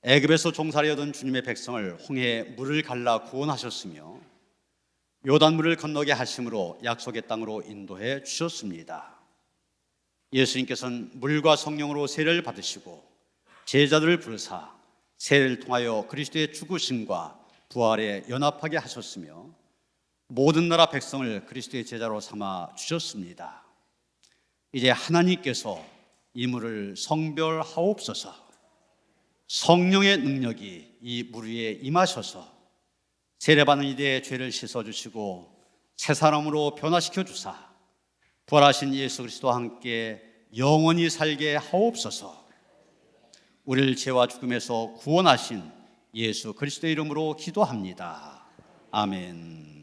애굽에서 종살이하던 주님의 백성을 홍해에 물을 갈라 구원하셨으며 요단물을 건너게 하심으로 약속의 땅으로 인도해 주셨습니다. 예수님께서는 물과 성령으로 세례를 받으시고 제자들을 부르사 세례를 통하여 그리스도의 죽으심과 부활에 연합하게 하셨으며 모든 나라 백성을 그리스도의 제자로 삼아 주셨습니다. 이제 하나님께서 이 물을 성별하옵소서. 성령의 능력이 이 물 위에 임하셔서 세례받는 이들의 죄를 씻어주시고 새 사람으로 변화시켜 주사 부활하신 예수 그리스도와 함께 영원히 살게 하옵소서. 우리를 죄와 죽음에서 구원하신 예수 그리스도의 이름으로 기도합니다. 아멘.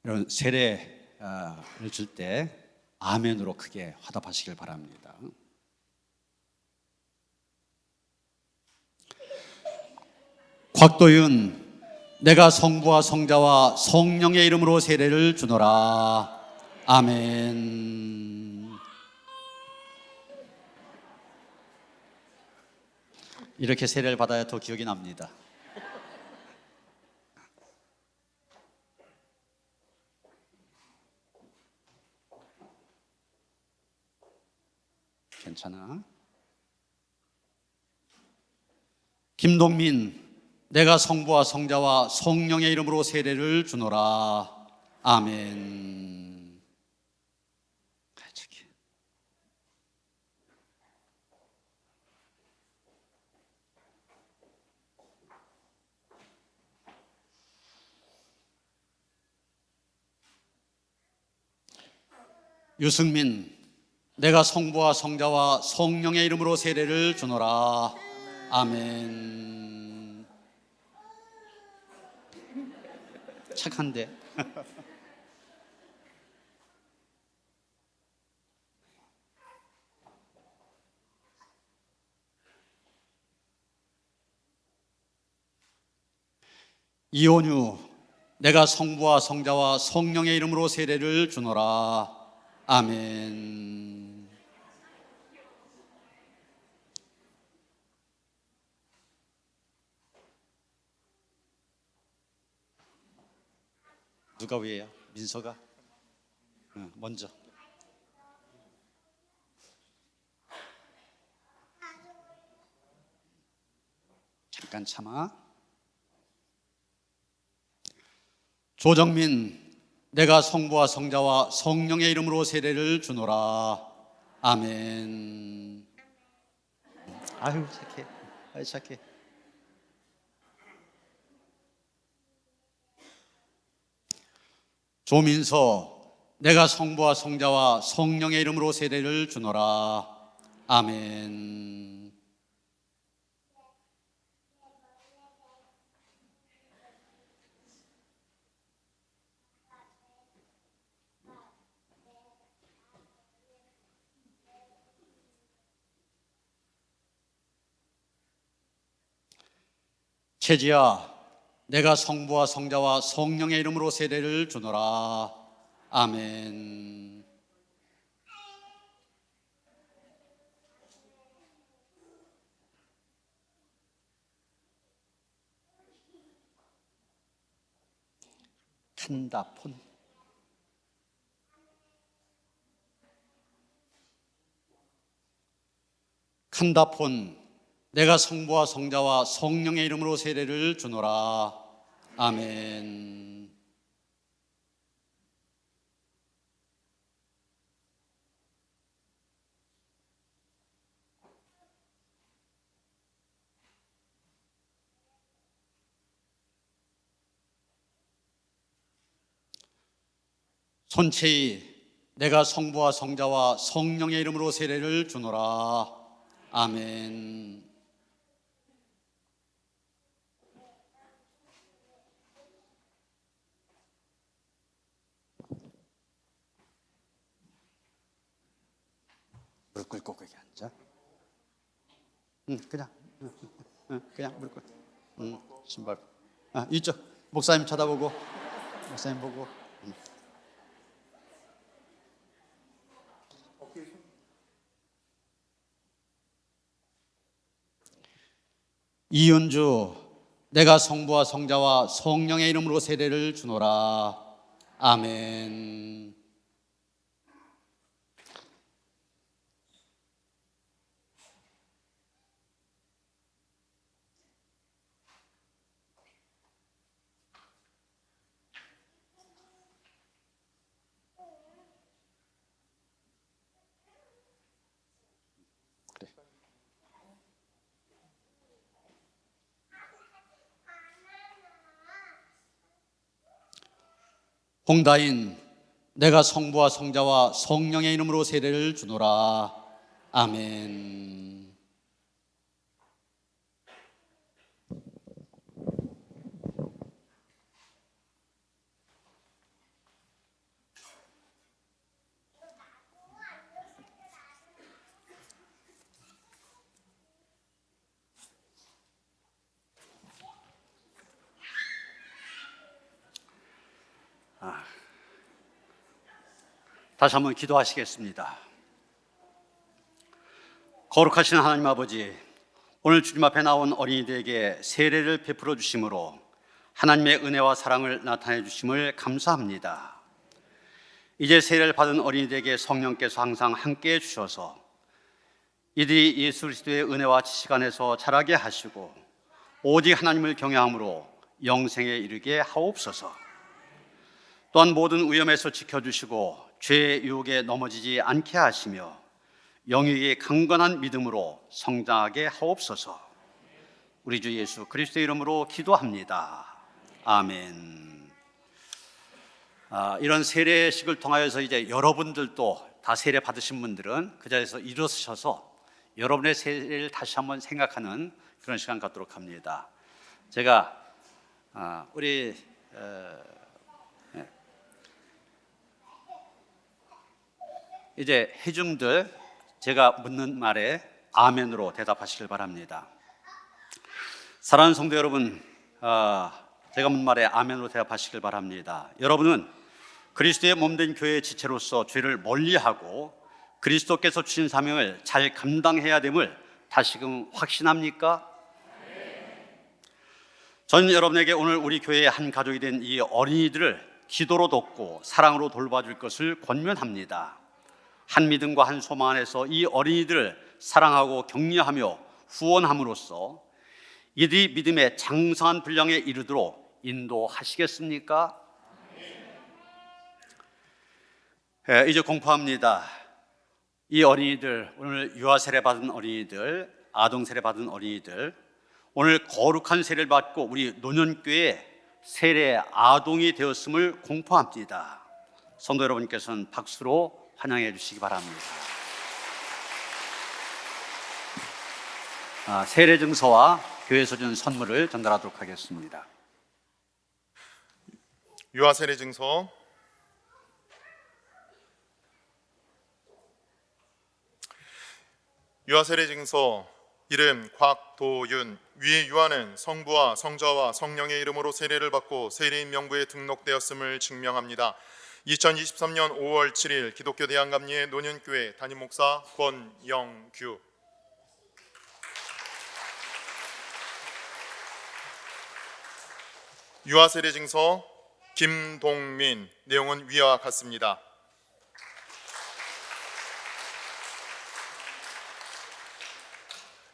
여러분, 세례를 줄 때 아멘으로 크게 화답하시길 바랍니다. 곽도윤, 내가 성부와 성자와 성령의 이름으로 세례를 주노라. 아멘. 이렇게 세례를 받아야 더 기억이 납니다. 괜찮아. 김동민, 내가 성부와 성자와 성령의 이름으로 세례를 주노라. 아멘. 유승민, 내가 성부와 성자와 성령의 이름으로 세례를 주노라. 아멘. 착한데. 이온유, 내가 성부와 성자와 성령의 이름으로 세례를 주노라. 아멘. 누가 위에야? 민서가? 응, 먼저. 잠깐 참아. 조정민, 내가 성부와 성자와 성령의 이름으로 세례를 주노라. 아멘. 아유 착해. 아유 착해. 조민서, 내가 성부와 성자와 성령의 이름으로 세례를 주노라. 아멘. 최지야, 내가 성부와 성자와 성령의 이름으로 세례를 주노라. 아멘. 칸다폰, 칸다폰, 내가 성부와 성자와 성령의 이름으로 세례를 주노라. 아멘. 손채희, 내가 성부와 성자와 성령의 이름으로 세례를 주노라. 아멘. 무릎 꿇고 거기 앉아. 그냥, 그냥 무릎 꿇고. 신발. 이쪽 목사님 쳐다보고, 목사님 보고. 이은주, 내가 성부와 성자와 성령의 이름으로 세례를 주노라. 아멘. 그래. 홍다인, 내가 성부와 성자와 성령의 이름으로 세례를 주노라. 아멘. 다시 한번 기도하시겠습니다. 거룩하신 하나님 아버지, 오늘 주님 앞에 나온 어린이들에게 세례를 베풀어 주심으로 하나님의 은혜와 사랑을 나타내 주심을 감사합니다. 이제 세례를 받은 어린이들에게 성령께서 항상 함께해 주셔서 이들이 예수 그리스도의 은혜와 지식 안에서 자라게 하시고 오직 하나님을 경외함으로 영생에 이르게 하옵소서. 또한 모든 위험에서 지켜주시고 죄의 유혹에 넘어지지 않게 하시며 영육의 강건한 믿음으로 성장하게 하옵소서. 우리 주 예수 그리스도의 이름으로 기도합니다. 아멘. 이런 세례식을 통하여서 이제 여러분들도 다 세례 받으신 분들은 그 자리에서 일어서셔서 여러분의 세례를 다시 한번 생각하는 그런 시간 갖도록 합니다. 제가 우리 이제 회중들 제가 묻는 말에 아멘으로 대답하시길 바랍니다. 사랑하는 성도 여러분, 제가 묻는 말에 아멘으로 대답하시길 바랍니다. 여러분은 그리스도의 몸된 교회의 지체로서 죄를 멀리하고 그리스도께서 주신 사명을 잘 감당해야 됨을 다시금 확신합니까? 저는 여러분에게 오늘 우리 교회의 한 가족이 된 이 어린이들을 기도로 돕고 사랑으로 돌봐줄 것을 권면합니다. 한 믿음과 한 소망 안에서 이 어린이들을 사랑하고 격려하며 후원함으로써 이들이 믿음의 장성한 분량에 이르도록 인도하시겠습니까? 이제 공포합니다. 이 어린이들, 오늘 유아 세례 받은 어린이들, 아동 세례 받은 어린이들, 오늘 거룩한 세례를 받고 우리 노년교회 세례 아동이 되었음을 공포합니다. 성도 여러분께서는 박수로 환영해 주시기 바랍니다. 세례 증서와 교회에서 준 선물을 전달하도록 하겠습니다. 유아 세례 증서. 유아 세례 증서. 이름 곽도윤. 위의 유아는 성부와 성자와 성령의 이름으로 세례를 받고 세례인 명부에 등록되었음을 증명합니다. 2023년 5월 7일 기독교 대한감리회 노년교회 담임 목사 권영규. 유아 세례 증서 김동민. 내용은 위와 같습니다.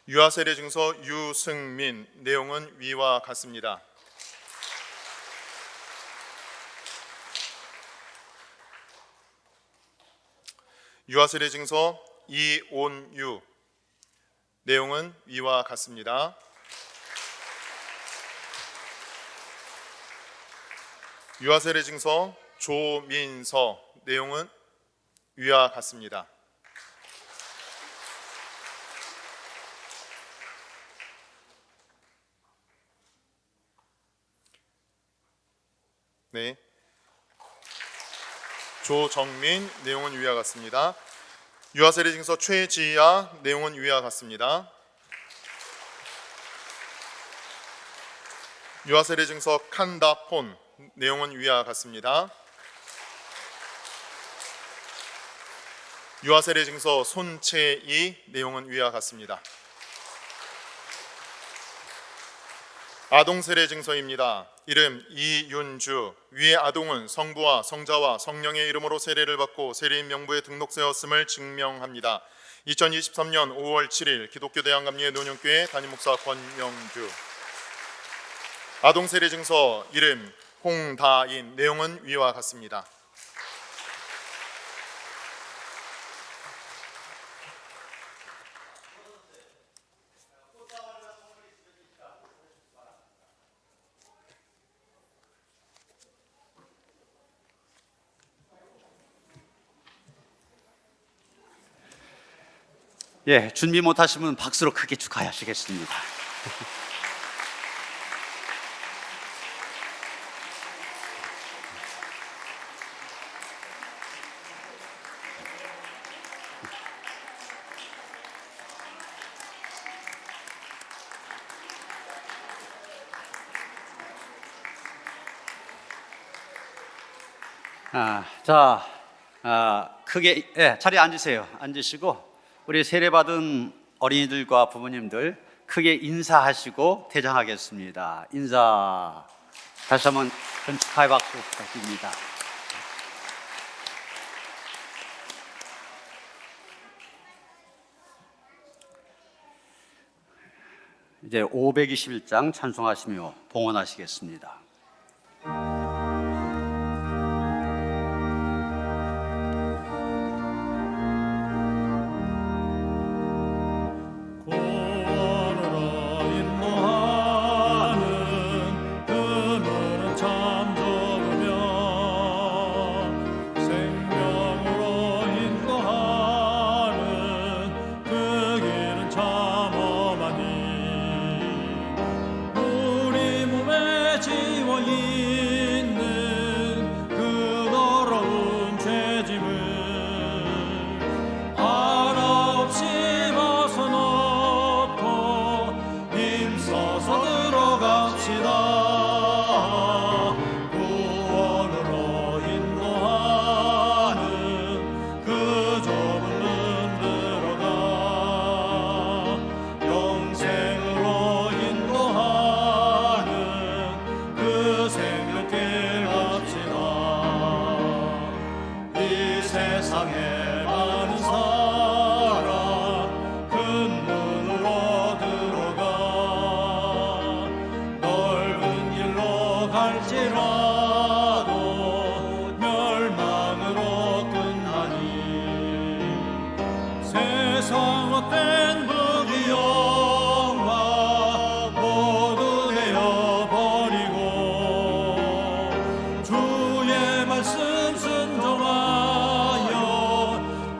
유아 세례 증서 유승민. 내용은 위와 같습니다. 유아 세례 증서 이온유. 내용은 위와 같습니다. 유아 세례 증서 조민서. 내용은 위와 같습니다. 네. 조정민. 내용은 위와 같습니다. 유아 세례 증서 최지아. 내용은 위와 같습니다. 유아 세례 증서 칸다폰. 내용은 위와 같습니다. 유아 세례 증서 손채이. 내용은 위와 같습니다. 아동 세례 증서입니다. 이름 이윤주. 위의 아동은 성부와 성자와 성령의 이름으로 세례를 받고 세례인 명부에 등록되었음을 증명합니다. 2023년 5월 7일 기독교 대한감리회 노년교회 담임 목사 권영규. 아동 세례 증서. 이름 홍다인. 내용은 위와 같습니다. 준비 못하시면 박수로 크게 축하하시겠습니다. 크게 자리에 앉으세요. 앉으시고 우리 세례받은 어린이들과 부모님들 크게 인사하시고 퇴장하겠습니다. 인사. 다시 한번 큰 축하의 박수 부탁드립니다. 이제 521장 찬송하시며 봉헌하시겠습니다. 우리 몸에 지 할지라도 멸망으로 끝나니 세상 헛된 부귀 영광 모두 내어버리고 주의 말씀 순종하여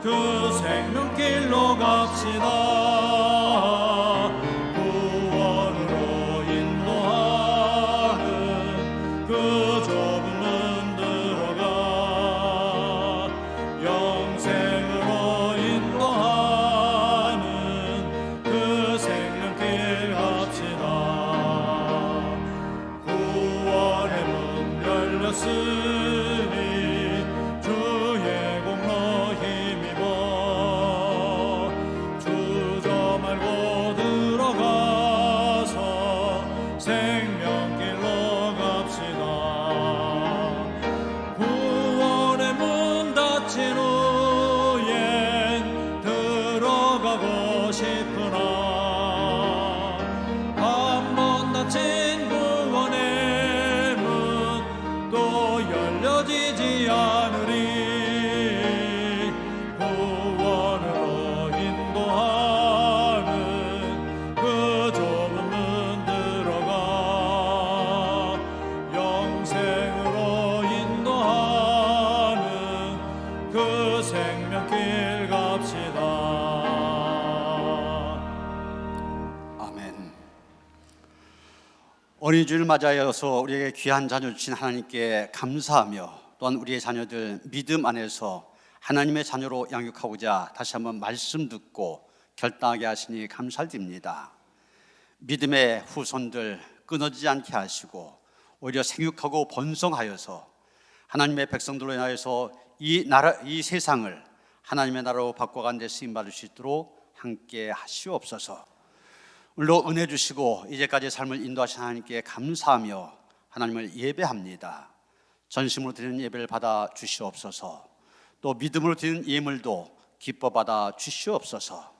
그 생명길로 갑시다. 구원으로 인도하는 그 좁은 문 들어가 영생으로 인도하는 그 생명길 갑시다. 구원의 문 열렸으니 주의 공로 힘입어 주저 말고 들어가서 생명길로 갑시다. 구원의 문 닫힌 후엔 들어가고 싶으나 한 번 닫힌 구원의 문 또 열려지지 않으리. 구원으로 인도하는 그 좁은 문 들어가 영생으로 인도하는 그 생명길 갑시다. 아멘. 어린이 주를 맞이하여서 우리에게 귀한 자녀 주신 하나님께 감사하며 또한 우리의 자녀들 믿음 안에서 하나님의 자녀로 양육하고자 다시 한번 말씀 듣고 결단하게 하시니 감사드립니다. 믿음의 후손들 끊어지지 않게 하시고 오히려 생육하고 번성하여서 하나님의 백성들로 인하여서 이 세상을 하나님의 나라로 바꿔가는 데 쓰임 받을 수 있도록 함께 하시옵소서. 오늘도 은혜 주시고 이제까지 삶을 인도하신 하나님께 감사하며 하나님을 예배합니다. 전심으로 드리는 예배를 받아 주시옵소서. 또 믿음으로 드리는 예물도 기뻐 받아 주시옵소서.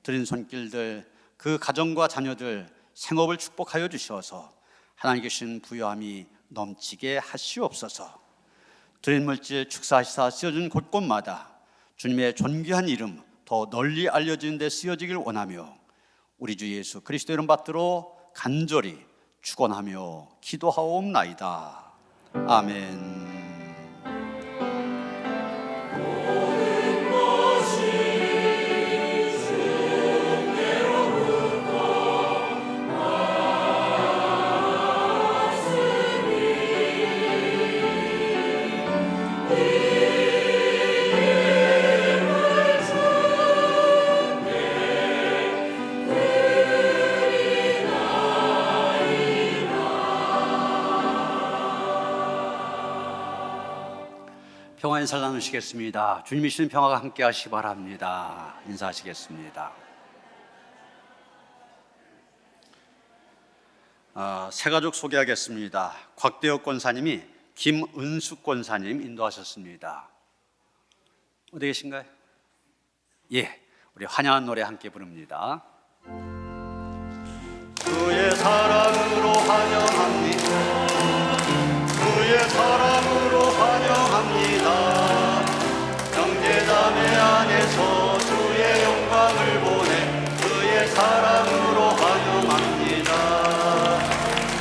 드린 손길들 그 가정과 자녀들 생업을 축복하여 주셔서 하나님께 주신 부요함이 넘치게 하시옵소서. 드린 물질 축사하시사 쓰여진 곳곳마다 주님의 존귀한 이름 더 널리 알려지는 데 쓰여지길 원하며 우리 주 예수 그리스도 이름 받들어 간절히 축원하며 기도하옵나이다. 아멘. 평화 인사를 나누시겠습니다. 주님이 주신 평화가 함께 하시기 바랍니다. 인사하시겠습니다. 새가족 소개하겠습니다. 곽대혁 권사님이 김은숙 권사님 인도하셨습니다. 어디 계신가요? 예, 우리 환영한 노래 함께 부릅니다. 주의 사랑으로 환영합니다. 주의 사랑으로 환영합니다. 형제자매 안에서 주의 영광을 보내 주의 사랑으로 환영합니다.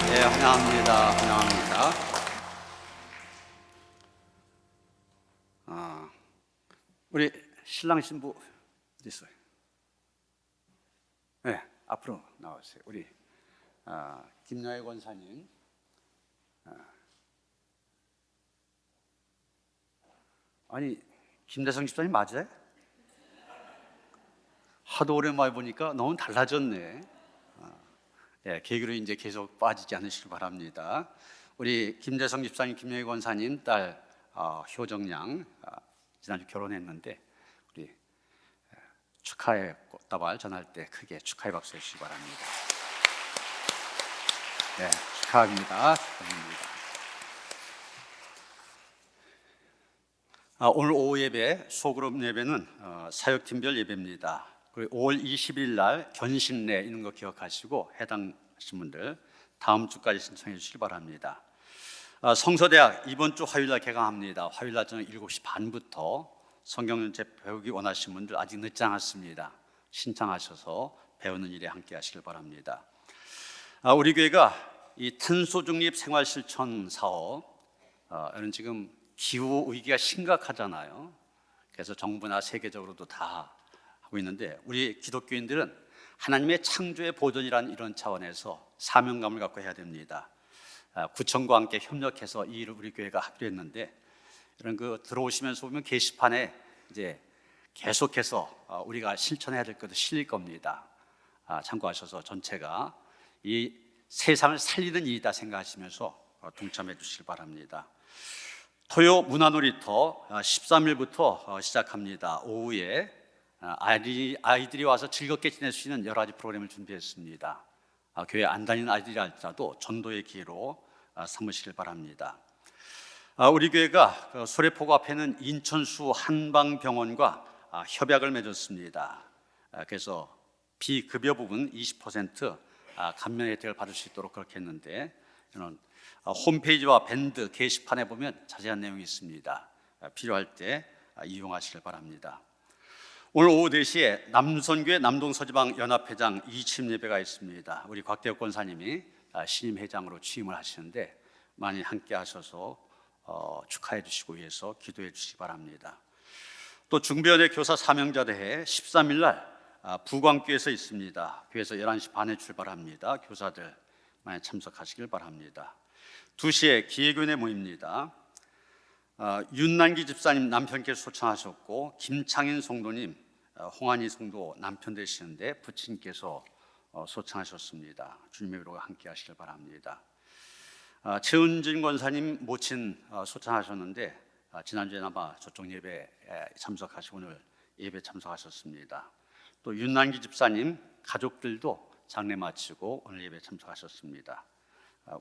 네, 환영합니다. 환영합니다. 우리 신랑 신부 어디 있어요? 네, 앞으로 나오세요. 우리 김나혜 권사님. 아니 김대성 집사님 맞아요? 하도 오랜만에 보니까 너무 달라졌네. 예, 계기로 이제 계속 빠지지 않으시길 바랍니다. 우리 김대성 집사님, 김영희 권사님 딸 효정양 지난주 결혼했는데 우리 축하의 꽃다발 전할 때 크게 축하의 박수 해주시기 바랍니다. 네, 축하합니다. 축하합니다. 오늘 오후 예배, 소그룹 예배는 사역팀별 예배입니다. 그리고 5월 20일 날 견신례 있는 거 기억하시고 해당하신 분들 다음 주까지 신청해 주시기 바랍니다. 성서대학 이번 주 화요일날 개강합니다. 화요일날 저녁 7시 반부터 성경연체 배우기 원하시는 분들 아직 늦지 않았습니다. 신청하셔서 배우는 일에 함께 하시길 바랍니다. 우리 교회가 이 탄소중립 생활실천 사업, 이런 지금 기후 위기가 심각하잖아요. 그래서 정부나 세계적으로도 다 하고 있는데 우리 기독교인들은 하나님의 창조의 보존이라는 이런 차원에서 사명감을 갖고 해야 됩니다. 구청과 함께 협력해서 이 일을 우리 교회가 하기로 했는데, 이런 들어오시면서 보면 게시판에 이제 계속해서 우리가 실천해야 될 것도 실릴 겁니다. 참고하셔서 전체가 이 세상을 살리는 일이다 생각하시면서 동참해 주시길 바랍니다. 토요 문화놀이터 13일부터 시작합니다. 오후에 아이들이 와서 즐겁게 지낼 수 있는 여러 가지 프로그램을 준비했습니다. 교회 안 다니는 아이들이 할지라도 전도의 기회로 삼으시길 바랍니다. 우리 교회가 소래포구 앞에는 인천수 한방병원과 협약을 맺었습니다. 그래서 비급여 부분 20% 감면 혜택을 받을 수 있도록 그렇게 했는데, 이런 홈페이지와 밴드 게시판에 보면 자세한 내용이 있습니다. 필요할 때 이용하시길 바랍니다. 오늘 오후 4시에 남선교회 남동서지방 연합회장 이취임 예배가 있습니다. 우리 곽대혁 권사님이 신임 회장으로 취임을 하시는데 많이 함께 하셔서 축하해 주시고 위해서 기도해 주시기 바랍니다. 또 중부연회 교사 사명자대회 13일 날 부광교에서 있습니다. 교회에서 11시 반에 출발합니다. 교사들 많이 참석하시길 바랍니다. 2시에 기회교회 모입니다. 윤난기 집사님 남편께서 소청하셨고, 김창인 성도님 홍한희 성도 남편 되시는데 부친께서 소청하셨습니다. 주님의 위로가 함께 하시길 바랍니다. 최은진 권사님 모친 소청하셨는데 지난주에 아마 저쪽 예배에 참석하시고 오늘 예배 참석하셨습니다. 또 윤난기 집사님 가족들도 장례 마치고 오늘 예배 참석하셨습니다.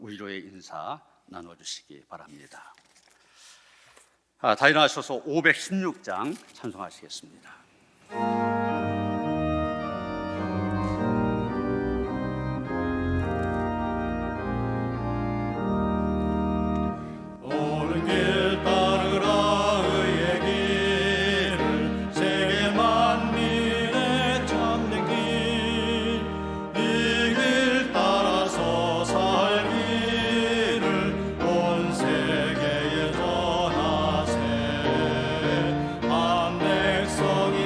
위로의 인사 나눠주시기 바랍니다. 다 일어나셔서 516장 찬송하시겠습니다. 옳은 길 따르라 의의 길을, 세계 만민의 참된 길, 이 길 따라서 살기를 온 세계에 전하세. 한 백성이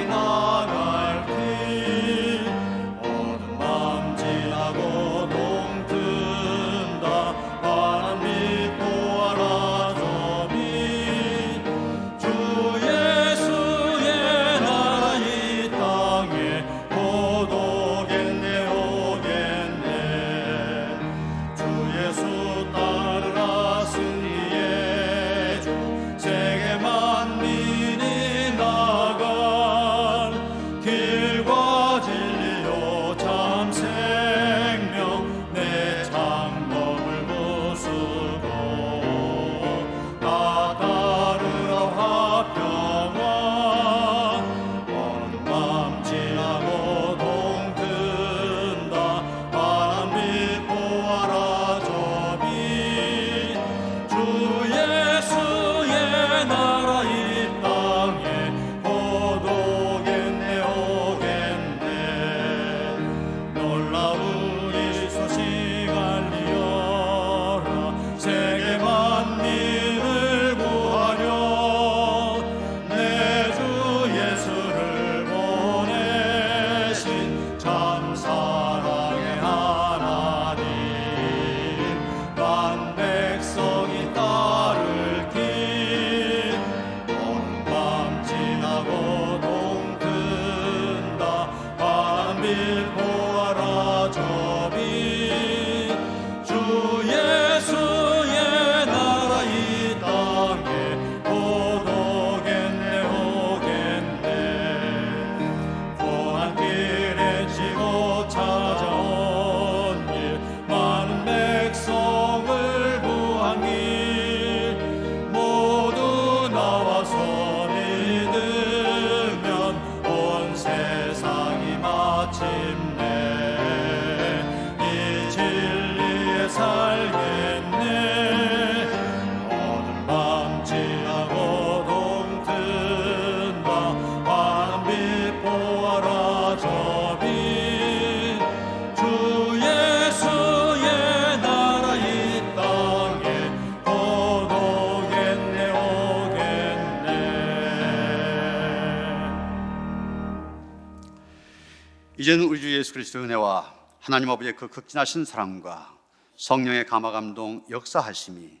이제는 우리 주 예수 그리스도의 은혜와 하나님 아버지의 그 극진하신 사랑과 성령의 감화 감동 역사하심이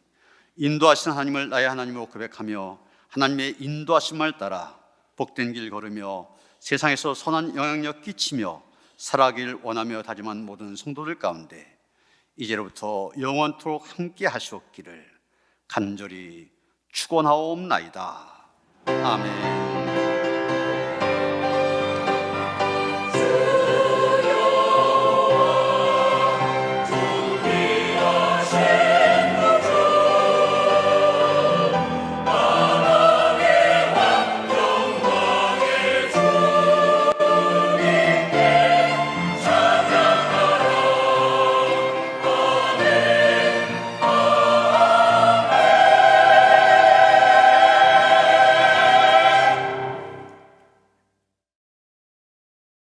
인도하신 하나님을 나의 하나님으로 고백하며 하나님의 인도하심을 따라 복된 길 걸으며 세상에서 선한 영향력 끼치며 살아가길 원하며 다짐한 모든 성도들 가운데 이제로부터 영원토록 함께 하시옵기를 간절히 축원하옵나이다. 아멘.